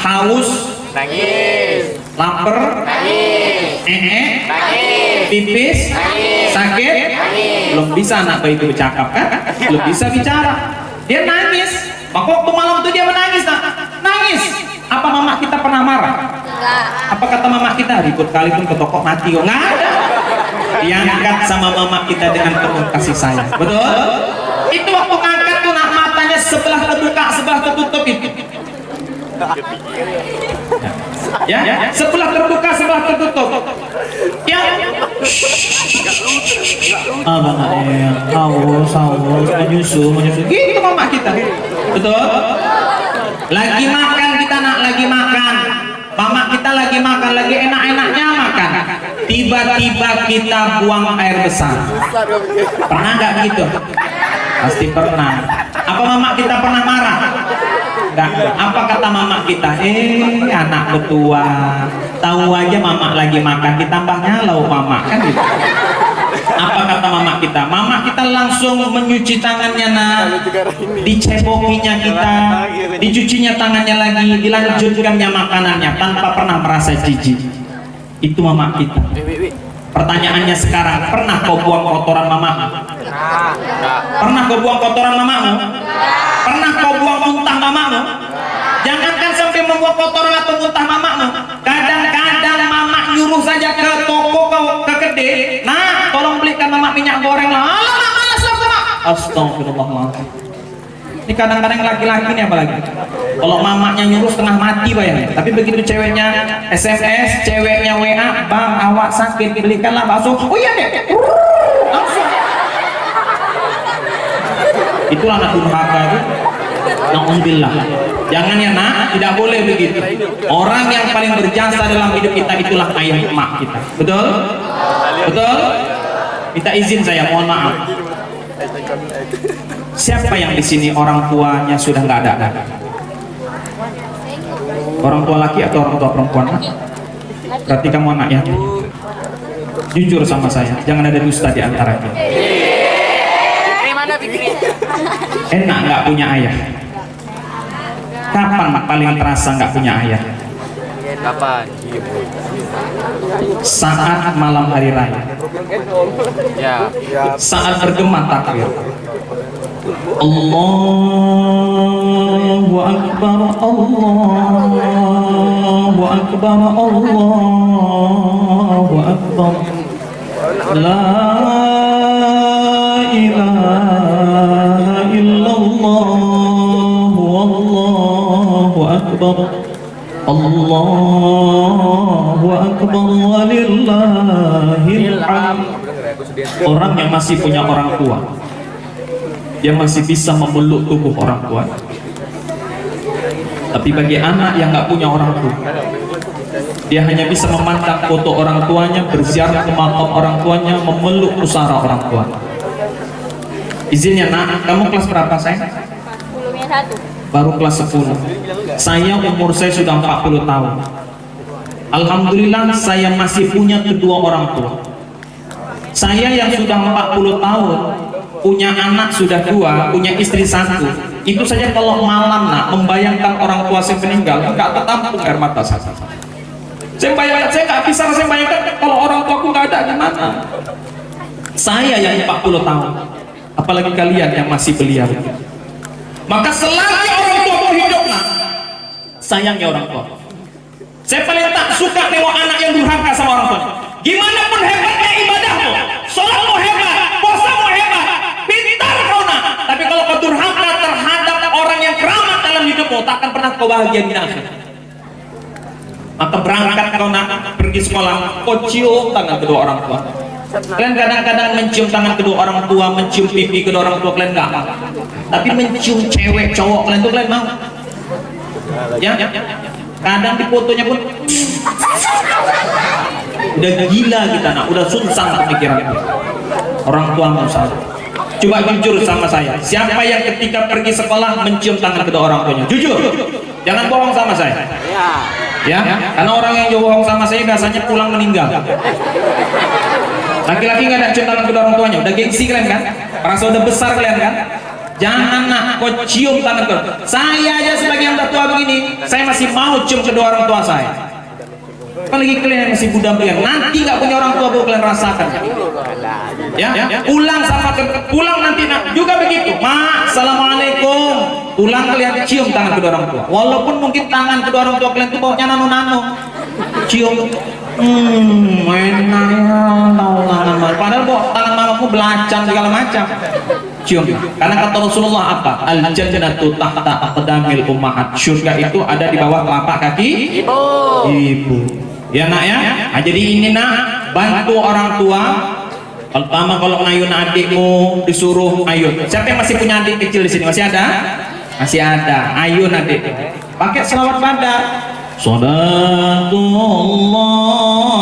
haus, Nangis. lapar, Nangis. nangis, pipis, sakit, belum bisa anak bayi itu bercakap kan? Belum bisa bicara. Dia nangis. Maka waktu malam itu dia menangis nak. Nangis. Apa mama kita pernah marah? Apa kata mama kita? Ribut kali pun ke toko mati kok nggak ada. Diangkat sama mama kita dengan penuh kasih sayang. Betul? Itu waktu ngangkat tuh nak matanya sebelah terbuka, sebelah tertutup itu. Ya, sebelah terbuka, sebelah tertutup. Ya. Abang haus, menyusu. Gitu mama kita. Betul? Lagi makan kita nak, lagi makan. Mama kita lagi makan, lagi enak-enaknya makan. Tiba-tiba kita buang air besar. Pernah nggak gitu? Pasti pernah. Apa mama kita pernah marah? Enggak. Apa kata mama kita? Anak ketua. Tahu aja mama lagi makan, ditambahnya lauk mama kan gitu. Apa kata mama kita? Mama kita langsung menyuci tangannya dicebokinya kita, dicucinya tangannya lagi, dilanjutkannya makanannya tanpa pernah merasa jijik. Itu mama kita. Pertanyaannya sekarang, pernah kau buang kotoran mamamu? Pernah kau buang kotoran mamamu? Pernah kau buang muntah mamamu? Jangankan sampai membuang kotoran atau muntah mamamu, kadang-kadang mama nyuruh saja ke toko ke kedai, nah tolong belikan mama minyak goreng lah. Alamak, malas lah mama. Astagfirullahaladzim. Ini kadang-kadang laki-laki nih apalagi. Kalau mamanya nyuruh setengah mati bayangin. Tapi begitu ceweknya SMS, ceweknya WA, bang awak sakit belikanlah bakso. Oh iya deh. Langsung. Itulah anak durhaka itu. Nauzubillah. Jangan ya nak, tidak boleh begitu. Orang yang paling berjasa dalam hidup kita itulah ayah emak kita. Betul? Betul? Kita izin saya, mohon maaf. Siapa yang di sini orang tuanya sudah nggak ada? Orang tua laki atau orang tua perempuan? Berarti kamu anak ya. Jujur sama saya, jangan ada dusta di antara kita. Enak nggak punya ayah? Kapan paling terasa nggak punya ayah? Kapan? Saat malam hari raya. Ya. Saat bergema takbir. Allahu Akbar, Allahu Akbar, Allahu Akbar. La ilaha illallah, wallahu akbar. Allahu akbar walillahil hamd. Orang yang masih punya orang tua, yang masih bisa memeluk tubuh orang tua. Tapi bagi anak yang nggak punya orang tua, dia hanya bisa memandang foto orang tuanya, berziarah ke makam orang tuanya, memeluk pusara orang tua. Izinnya nak, kamu kelas berapa sayang? Baru kelas 10. Saya umur saya sudah 40 tahun. Alhamdulillah saya masih punya kedua orang tua. Saya yang sudah 40 tahun, punya anak sudah 2, punya istri 1. Itu saja kalau malam nak membayangkan orang tua saya meninggal, nggak tertampung air mata saya. Saya bayangkan, saya nggak bisa saya bayangkan kalau orang tuaku nggak ada gimana. Saya yang 40 tahun, apalagi kalian yang masih belia. Maka selagi orang tuaku hidup nak, sayangnya orang tua. Saya paling tak suka tengok anak yang durhaka sama orang tua. Gimana pun hebatnya ibadahmu, sholatmu hebat, puasamu hebat, pintar kau nak. Tapi kalau kau durhaka terhadap orang yang keramat dalam hidupmu, tak akan pernah kau bahagia di akhirat. Maka berangkat kau nak pergi sekolah, kau cium tangan kedua orang tua. Kalian kadang-kadang mencium tangan kedua orang tua, mencium pipi kedua orang tua, kalian nggak mau. Tapi mencium cewek cowok kalian tuh kalian mau? Ya? Kadang di fotonya pun udah gila kita nak, udah susah pemikiran orang tua mau salah. Coba jujur sama saya, siapa yang ketika pergi sekolah mencium tangan kedua orang tuanya? Jujur, jangan bohong sama saya. Ya, karena orang yang bohong sama saya biasanya pulang meninggal. Laki-laki nggak ada cium tangan kedua orang tuanya, udah gengsi kalian kan? Merasa udah besar kalian kan? Jangan nak kau cium tangan kedua. Saya aja sebagai yang udah tua begini, saya masih mau cium kedua orang tua saya. Apalagi kalian yang masih muda belian, nanti nggak punya orang tua baru kalian rasakan. Ya, pulang nanti nak juga begitu. Ma, assalamualaikum. Pulang kalian cium tangan kedua orang tua. Walaupun mungkin tangan kedua orang tua kalian itu baunya nano-nano. Cium. Enak ya, padahal tangan mamamu belacan segala macam. Cium. Karena kata Rasulullah apa? Al jannatu tahta aqdamil ummahat. Surga itu ada di bawah telapak kaki ibu. Ya nak ya. Nah, jadi ini nak, bantu orang tua. Pertama kalau ngayun adikmu disuruh ayun. Siapa yang masih punya adik kecil di sini? Masih ada? Masih ada. Ayun adik. Pakai selawat pada. Salatullah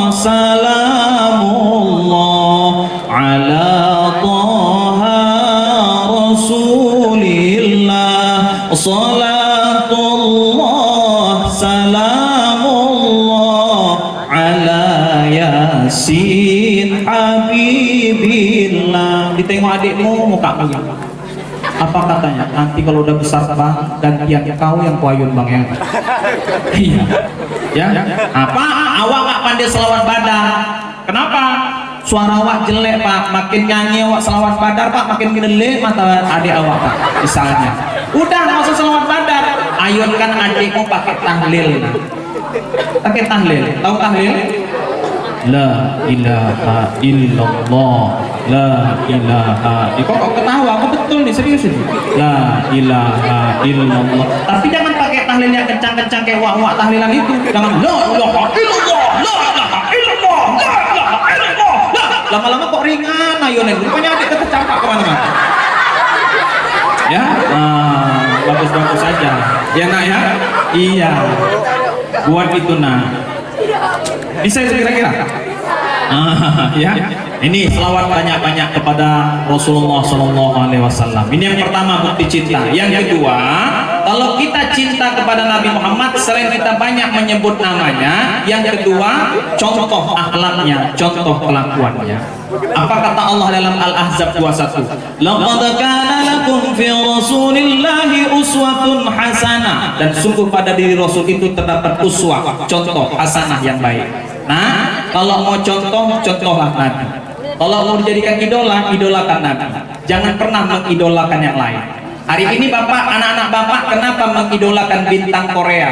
salamullah ala Taha Rasulillah. Salatullah ditengok adikmu mukamu yang apa katanya, nanti kalau udah besar bang gantian kau yang kuayun bang yang iya ya apa awak gak pandai selawat badar, kenapa suara awak jelek pak, makin nyanyi awak selawat badar pak makin ngedelek mata adik awak pak misalnya, udah nggak usah selawat badar, ayunkan adikmu pakai tahlil, tahu tahlil? La ilaha illallah, la ilaha. Kok ketawa? Kok betul nih, serius ini? La ilaha illallah. Tapi jangan pakai tahlil yang kencang-kencang kayak wak-wak tahlilan itu. Jangan la ilaha illallah, la ilaha illallah, la ilaha illallah. Lama-lama kok ringan ayunan. Rupanya adik tercampak kemana-mana. Ya, bagus-bagus saja. Ya nak ya? Iya. Buat itu nak. Bisa kira-kira? Ya, ini selawat banyak-banyak kepada Rasulullah SAW. Ini yang pertama bukti cinta. Yang kedua, kalau kita cinta kepada Nabi Muhammad, selain kita banyak menyebut namanya, yang kedua contoh akhlaknya, contoh kelakuannya. Apa kata Allah dalam Al-Ahzab 21? Laqad kana lakum fi Rasulillahi uswatun hasanah. Dan sungguh pada diri Rasul itu terdapat uswah, contoh hasanah yang baik. Nah, kalau mau contoh, contohlah Nabi. Kalau mau dijadikan idola, idolakan Nabi. Jangan pernah mengidolakan yang lain. Hari ini bapak, anak-anak bapak, kenapa mengidolakan bintang Korea?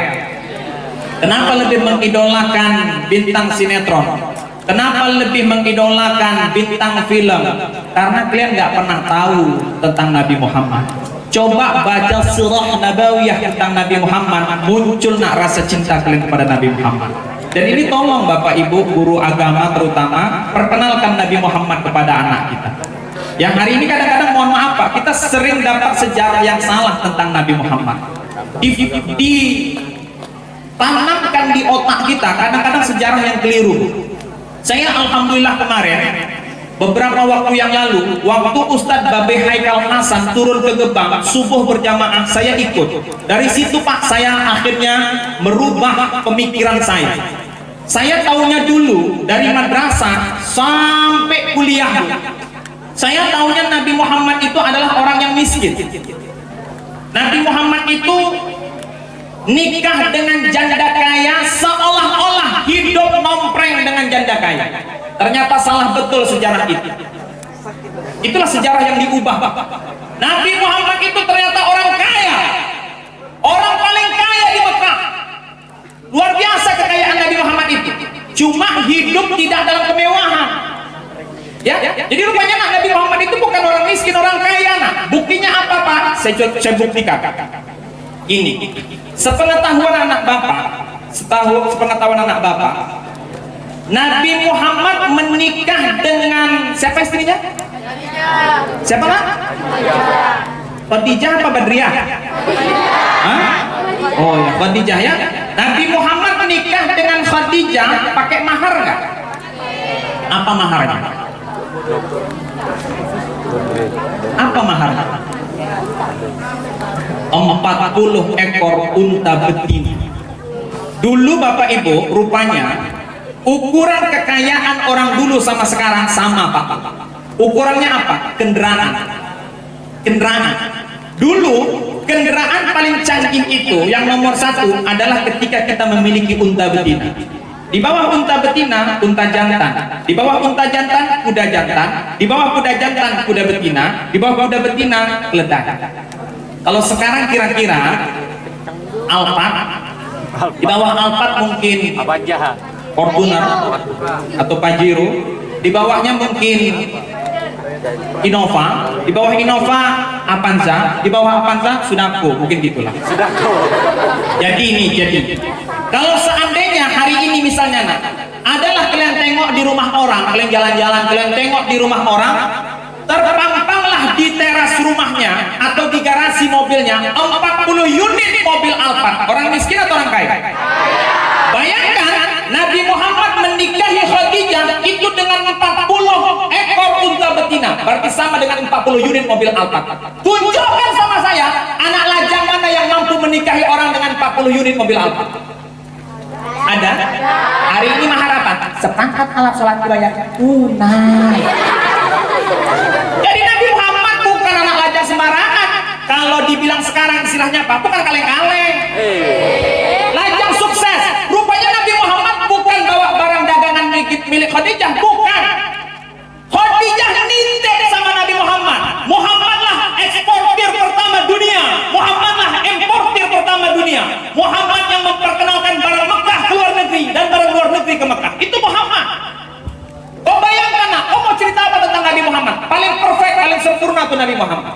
Kenapa lebih mengidolakan bintang sinetron? Kenapa lebih mengidolakan bintang film? Karena kalian nggak pernah tahu tentang Nabi Muhammad. Coba baca surah Nabawiyah tentang Nabi Muhammad, muncul nak rasa cinta kalian kepada Nabi Muhammad. Dan ini tolong Bapak Ibu guru agama terutama perkenalkan Nabi Muhammad kepada anak kita. Yang hari ini kadang-kadang mohon maaf Pak, kita sering dapat sejarah yang salah tentang Nabi Muhammad. Ditanamkan di otak kita kadang-kadang sejarah yang keliru. Saya alhamdulillah kemarin beberapa waktu yang lalu, waktu Ustadz Babe Haikal Hasan turun ke Gebang subuh berjamaah, saya ikut. Dari situ Pak, saya akhirnya merubah pemikiran saya. Saya taunya dulu dari madrasah sampai kuliah, saya taunya Nabi Muhammad itu adalah orang yang miskin. Nabi Muhammad itu nikah dengan janda kaya, seolah-olah hidup nompreng dengan janda kaya. Ternyata salah betul sejarah itu. Itulah sejarah yang diubah. Nabi Muhammad itu ternyata orang kaya, orang paling kaya di Mekah. Luar biasa kekayaan Nabi Muhammad itu. Cuma hidup tidak dalam kemewahan. Ya, jadi rupanya Nabi Muhammad itu bukan orang miskin, orang kaya. Nah, buktinya apa Pak? Saya buktikan. Ini sepengetahuan anak bapak, sepengetahuan anak bapak, Nabi Muhammad menikah dengan siapa istrinya? Siapa Pak? Khadijah apa Badriyah? Hah? Oh ya, Khadijah ya. Nabi Muhammad menikah dengan Khadijah pakai mahar nggak? Apa maharnya? Apa maharnya? 40 ekor unta betina. Dulu Bapak Ibu, rupanya ukuran kekayaan orang dulu sama sekarang sama Pak. Ukurannya apa? Kendaraan. Dulu kendaraan paling canggih itu yang nomor satu adalah ketika kita memiliki unta betina. Di bawah unta betina, unta jantan. Di bawah unta jantan, kuda jantan. Di bawah kuda jantan, kuda betina. Di bawah kuda betina, keledai. Kalau sekarang kira-kira Alphard, di bawah Alphard mungkin Fortuner atau Pajero, di bawahnya mungkin Innova, di bawah Innova Avanza, di bawah Avanza Sudako, mungkin gitulah. Jadi kalau seandainya hari ini misalnya adalah kalian tengok di rumah orang, kalian jalan-jalan, kalian tengok di rumah orang, terpampanglah di teras rumahnya atau di garasi mobilnya 40 unit mobil Alphard. Orang miskin atau orang kaya? Bayangkan Nabi Muhammad menikahi Khadijah itu dengan 40 ekor unta betina, berarti sama dengan 40 unit mobil Alphard. Tunjukkan sama saya anak lajang mana yang mampu menikahi orang dengan 40 unit mobil Alphard. Ada? Hari ini mahar apa? Seperangkat alat sholat dibayar tunai. Jadi Nabi Muhammad bukan anak lajang sembarangan. Kalau dibilang sekarang istilahnya apa? Bukan kaleng-kaleng. Lajang sukses. Rupanya Nabi Muhammad bukan bawa barang dagangan milik Khadijah, bukan. Khadijah nitip sama Nabi Muhammad. Muhammadlah eksportir pertama dunia. Muhammadlah importir pertama dunia. Muhammad yang memperkenalkan barang Mekah ke luar negeri dan barang luar negeri ke Mekah. Itu Muhammad. Kau bayangkan, kau mau cerita apa tentang Nabi Muhammad? Paling perfect, paling sempurna tuh Nabi Muhammad.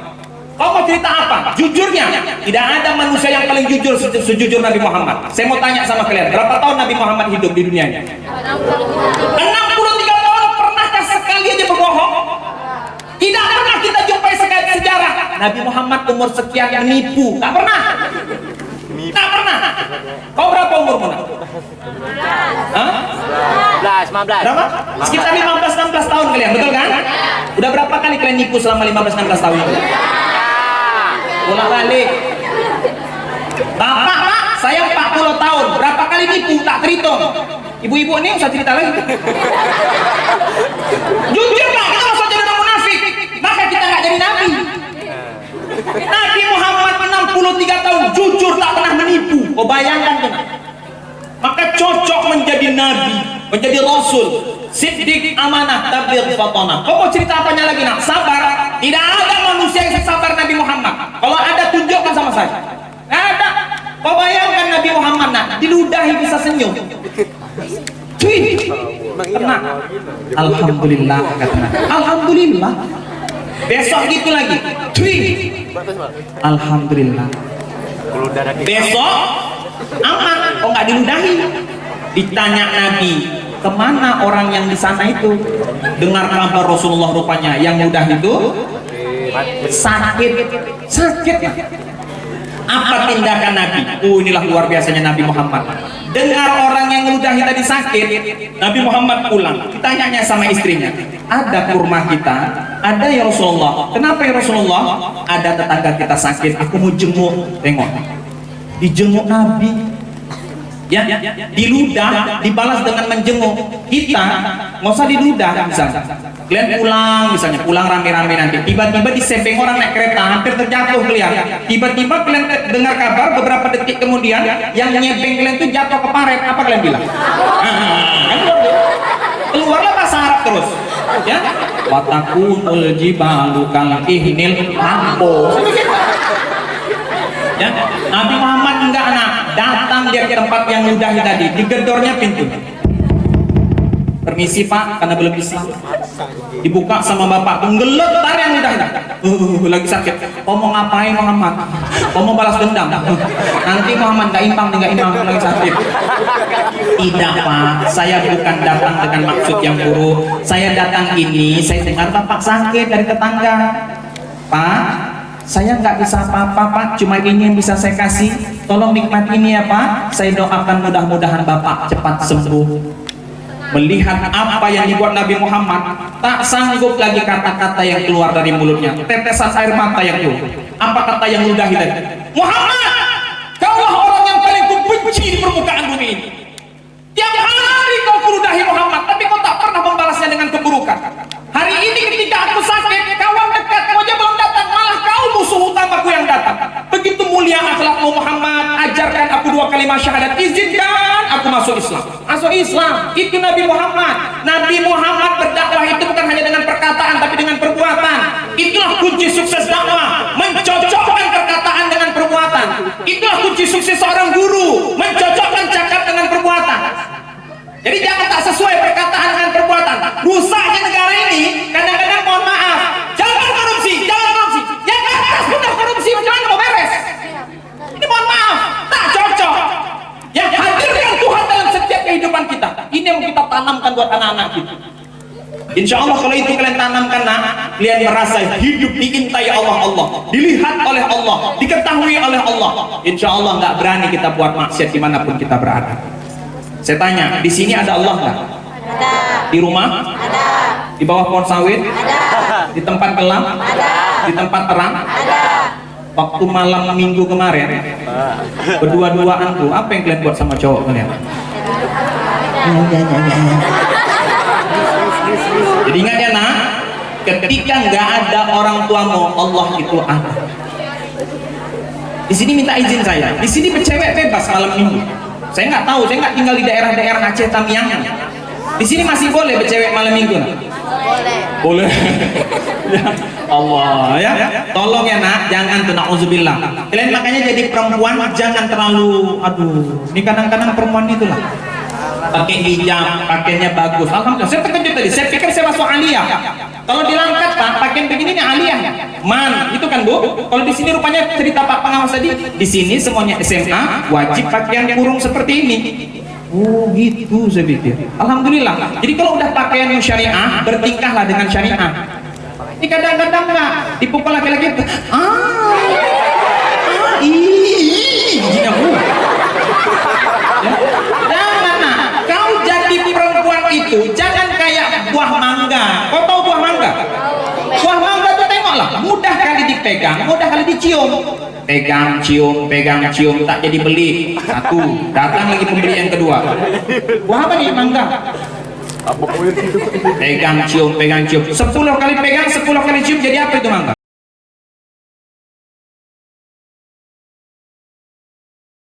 Kau mau cerita apa? Jujurnya, tidak ada manusia yang paling jujur sejujur Nabi Muhammad. Saya mau tanya sama kalian, berapa tahun Nabi Muhammad hidup di dunia ini? 63 tahun. Pernahkah sekali aja berbohong? Tidak pernah kita jumpai sejarah Nabi Muhammad umur sekian menipu. Tak pernah. Tak pernah. Kau berapa umurmu? 15. Berapa? Sekitar 15-16 tahun kalian, betul kan? Udah berapa kali kalian nipu selama 15-16 tahun itu? Ulang balik. Bapak, Pak, saya 40 tahun. Berapa kali nipu? Tak terhitung. Ibu-ibu ini usah cerita lagi. Jujur Pak, kita usah jadi orang munafik. Maka kita nggak jadi nabi. Nabi Muhammad 63 tahun jujur, tak pernah menipu. Oh, bayangkan tuh. Maka cocok menjadi nabi, menjadi rasul, siddiq, amanah, tabligh, fatanah. Kau mau cerita apanya lagi nak? Sabar. Tidak ada manusia yang sesabar Nabi Muhammad. Kalau ada tunjukkan sama saya. Tidak ada. Kau bayangkan Nabi Muhammad nak diludahi bisa senyum. Cuy, tenang. Alhamdulillah kata Nabi. Alhamdulillah. Besok gitu lagi. Cuy. Alhamdulillah. Besok aman, kok nggak diludahi. Ditanya Nabi, kemana orang yang di sana itu? Dengar kabar Rasulullah, rupanya yang mudah itu sakit. Apa tindakan Nabi? Inilah luar biasanya Nabi Muhammad. Dengar orang yang meludahi tadi sakit, Nabi Muhammad pulang. Ditanyanya sama istrinya, ada kurma kita? Ada ya Rasulullah. Kenapa ya Rasulullah? Ada tetangga kita sakit, aku mau jenguk. Tengok, dijenguk Nabi. Ya, diludah dibalas dengan menjenguk. Kita nggak usah diludah. Misalnya kalian pulang rame-rame, nanti tiba-tiba disepeng orang naik kereta, hampir terjatuh kalian. Tiba-tiba kalian dengar kabar beberapa detik kemudian yang nyepeng kalian itu jatuh ke paret. Apa kalian bilang? Keluarlah bahasa Arab terus. Ya, watakunul jibalu kal ihnil hambo. Ya, Nabi Muhammad enggak datang dia ke tempat yang ludahi tadi, digedornya pintu. Permisi Pak, karena belum Islam. Dibuka sama bapak, menggeletar yang ludahi. Lagi sakit. Kau mau ngapain Muhammad? Kau mau balas dendam? Nanti Muhammad nggak imbang, lagi sakit. Tidak Pak, saya bukan datang dengan maksud yang buruk. Saya datang ini, saya dengar bapak sakit dari tetangga. Pak, saya nggak bisa apa-apa Pak, cuma ini yang bisa saya kasih. Tolong nikmat ini ya Pak. Saya doakan mudah-mudahan Bapak cepat sembuh. Melihat apa yang dibuat Nabi Muhammad, tak sanggup lagi kata-kata yang keluar dari mulutnya. Tetesan air mata yang keluar. Apa kata yang ludahi tadi? Muhammad, kaulah orang yang paling kubenci di permukaan bumi ini. Tiap hari kau meludahi Muhammad, tapi kau tak pernah membalasnya dengan keburukan. Hari ini ketika aku sakit, kawan dekatmu aja belum datang, malah kau musuh utamaku yang datang. Begitu mulia akhlakmu Muhammad, ajarkan aku 2 kalimat syahadat, izinkan aku masuk Islam. Masuk Islam, itu Nabi Muhammad. Nabi Muhammad berdakwah itu bukan hanya dengan perkataan, tapi dengan perbuatan. Itulah kunci sukses dakwah, mencocokkan perkataan dengan perbuatan. Itulah kunci sukses seorang guru, mencocokkan cakap dengan perbuatan. Jadi jangan tak sesuai perkataan dengan perbuatan. Rusaknya negara ini kadang-kadang, mohon maaf, jangan korupsi. Yang atas sudah korupsi, bagaimana mau beres? Ini mohon maaf, tak cocok. Yang hadirkan Tuhan dalam setiap kehidupan kita, ini yang kita tanamkan buat anak-anak kita. Insya Allah kalau itu kalian tanamkan, kalian merasa hidup diintai Allah, dilihat oleh Allah, diketahui oleh Allah. Insya Allah nggak berani kita buat maksiat dimanapun kita berada. Saya tanya, di sini ada Allah nggak? Ada. Di rumah? Ada. Di bawah pohon sawit? Ada. Di tempat gelap? Ada. Di tempat terang? Ada. Waktu malam minggu kemarin, berdua-duaan tuh, apa yang kalian buat sama cowok kalian? Jadi ingat ya nak, ketika nggak ada orang tuamu, Allah itu ada. Di sini minta izin saya. Di sini cewek bebas malam minggu. Saya nggak tahu, saya nggak tinggal di daerah-daerah Aceh Tamiang. Di sini masih boleh bercewek malam minggu? Boleh. Ya Allah ya. Tolong ya nak, jangan tuh na'udzubillah. Kalian makanya jadi perempuan jangan terlalu, aduh. Ini kadang-kadang perempuan itulah. Pakai hijab, pakainya bagus. Alhamdulillah. Saya terkejut tadi. Saya pikir saya masuk aliyah. Kalau dilangkat Pak, pakaian begini nih aliyah. Man, itu kan Bu. Kalau di sini rupanya cerita Pak pengawas tadi, di sini semuanya SMA wajib pakaian kurung seperti ini. Oh gitu saya pikir. Alhamdulillah. Jadi kalau udah pakaian yang syariah, bertingkahlah dengan syariah. Ini kadang-kadang nggak dipukul laki-laki. Gini Bu. Ya. Jangan nak. Kau jadi perempuan itu jangan kayak buah mangga. Kau tahu buah mangga? Buah mangga tuh tengoklah, mudah kali dipegang, mudah kali dicium. Pegang, cium, tak jadi beli. Satu, datang lagi pembeli yang kedua. Buah apa nih mangga? Pegang, cium. 10 kali pegang, 10 kali cium, jadi apa itu mangga?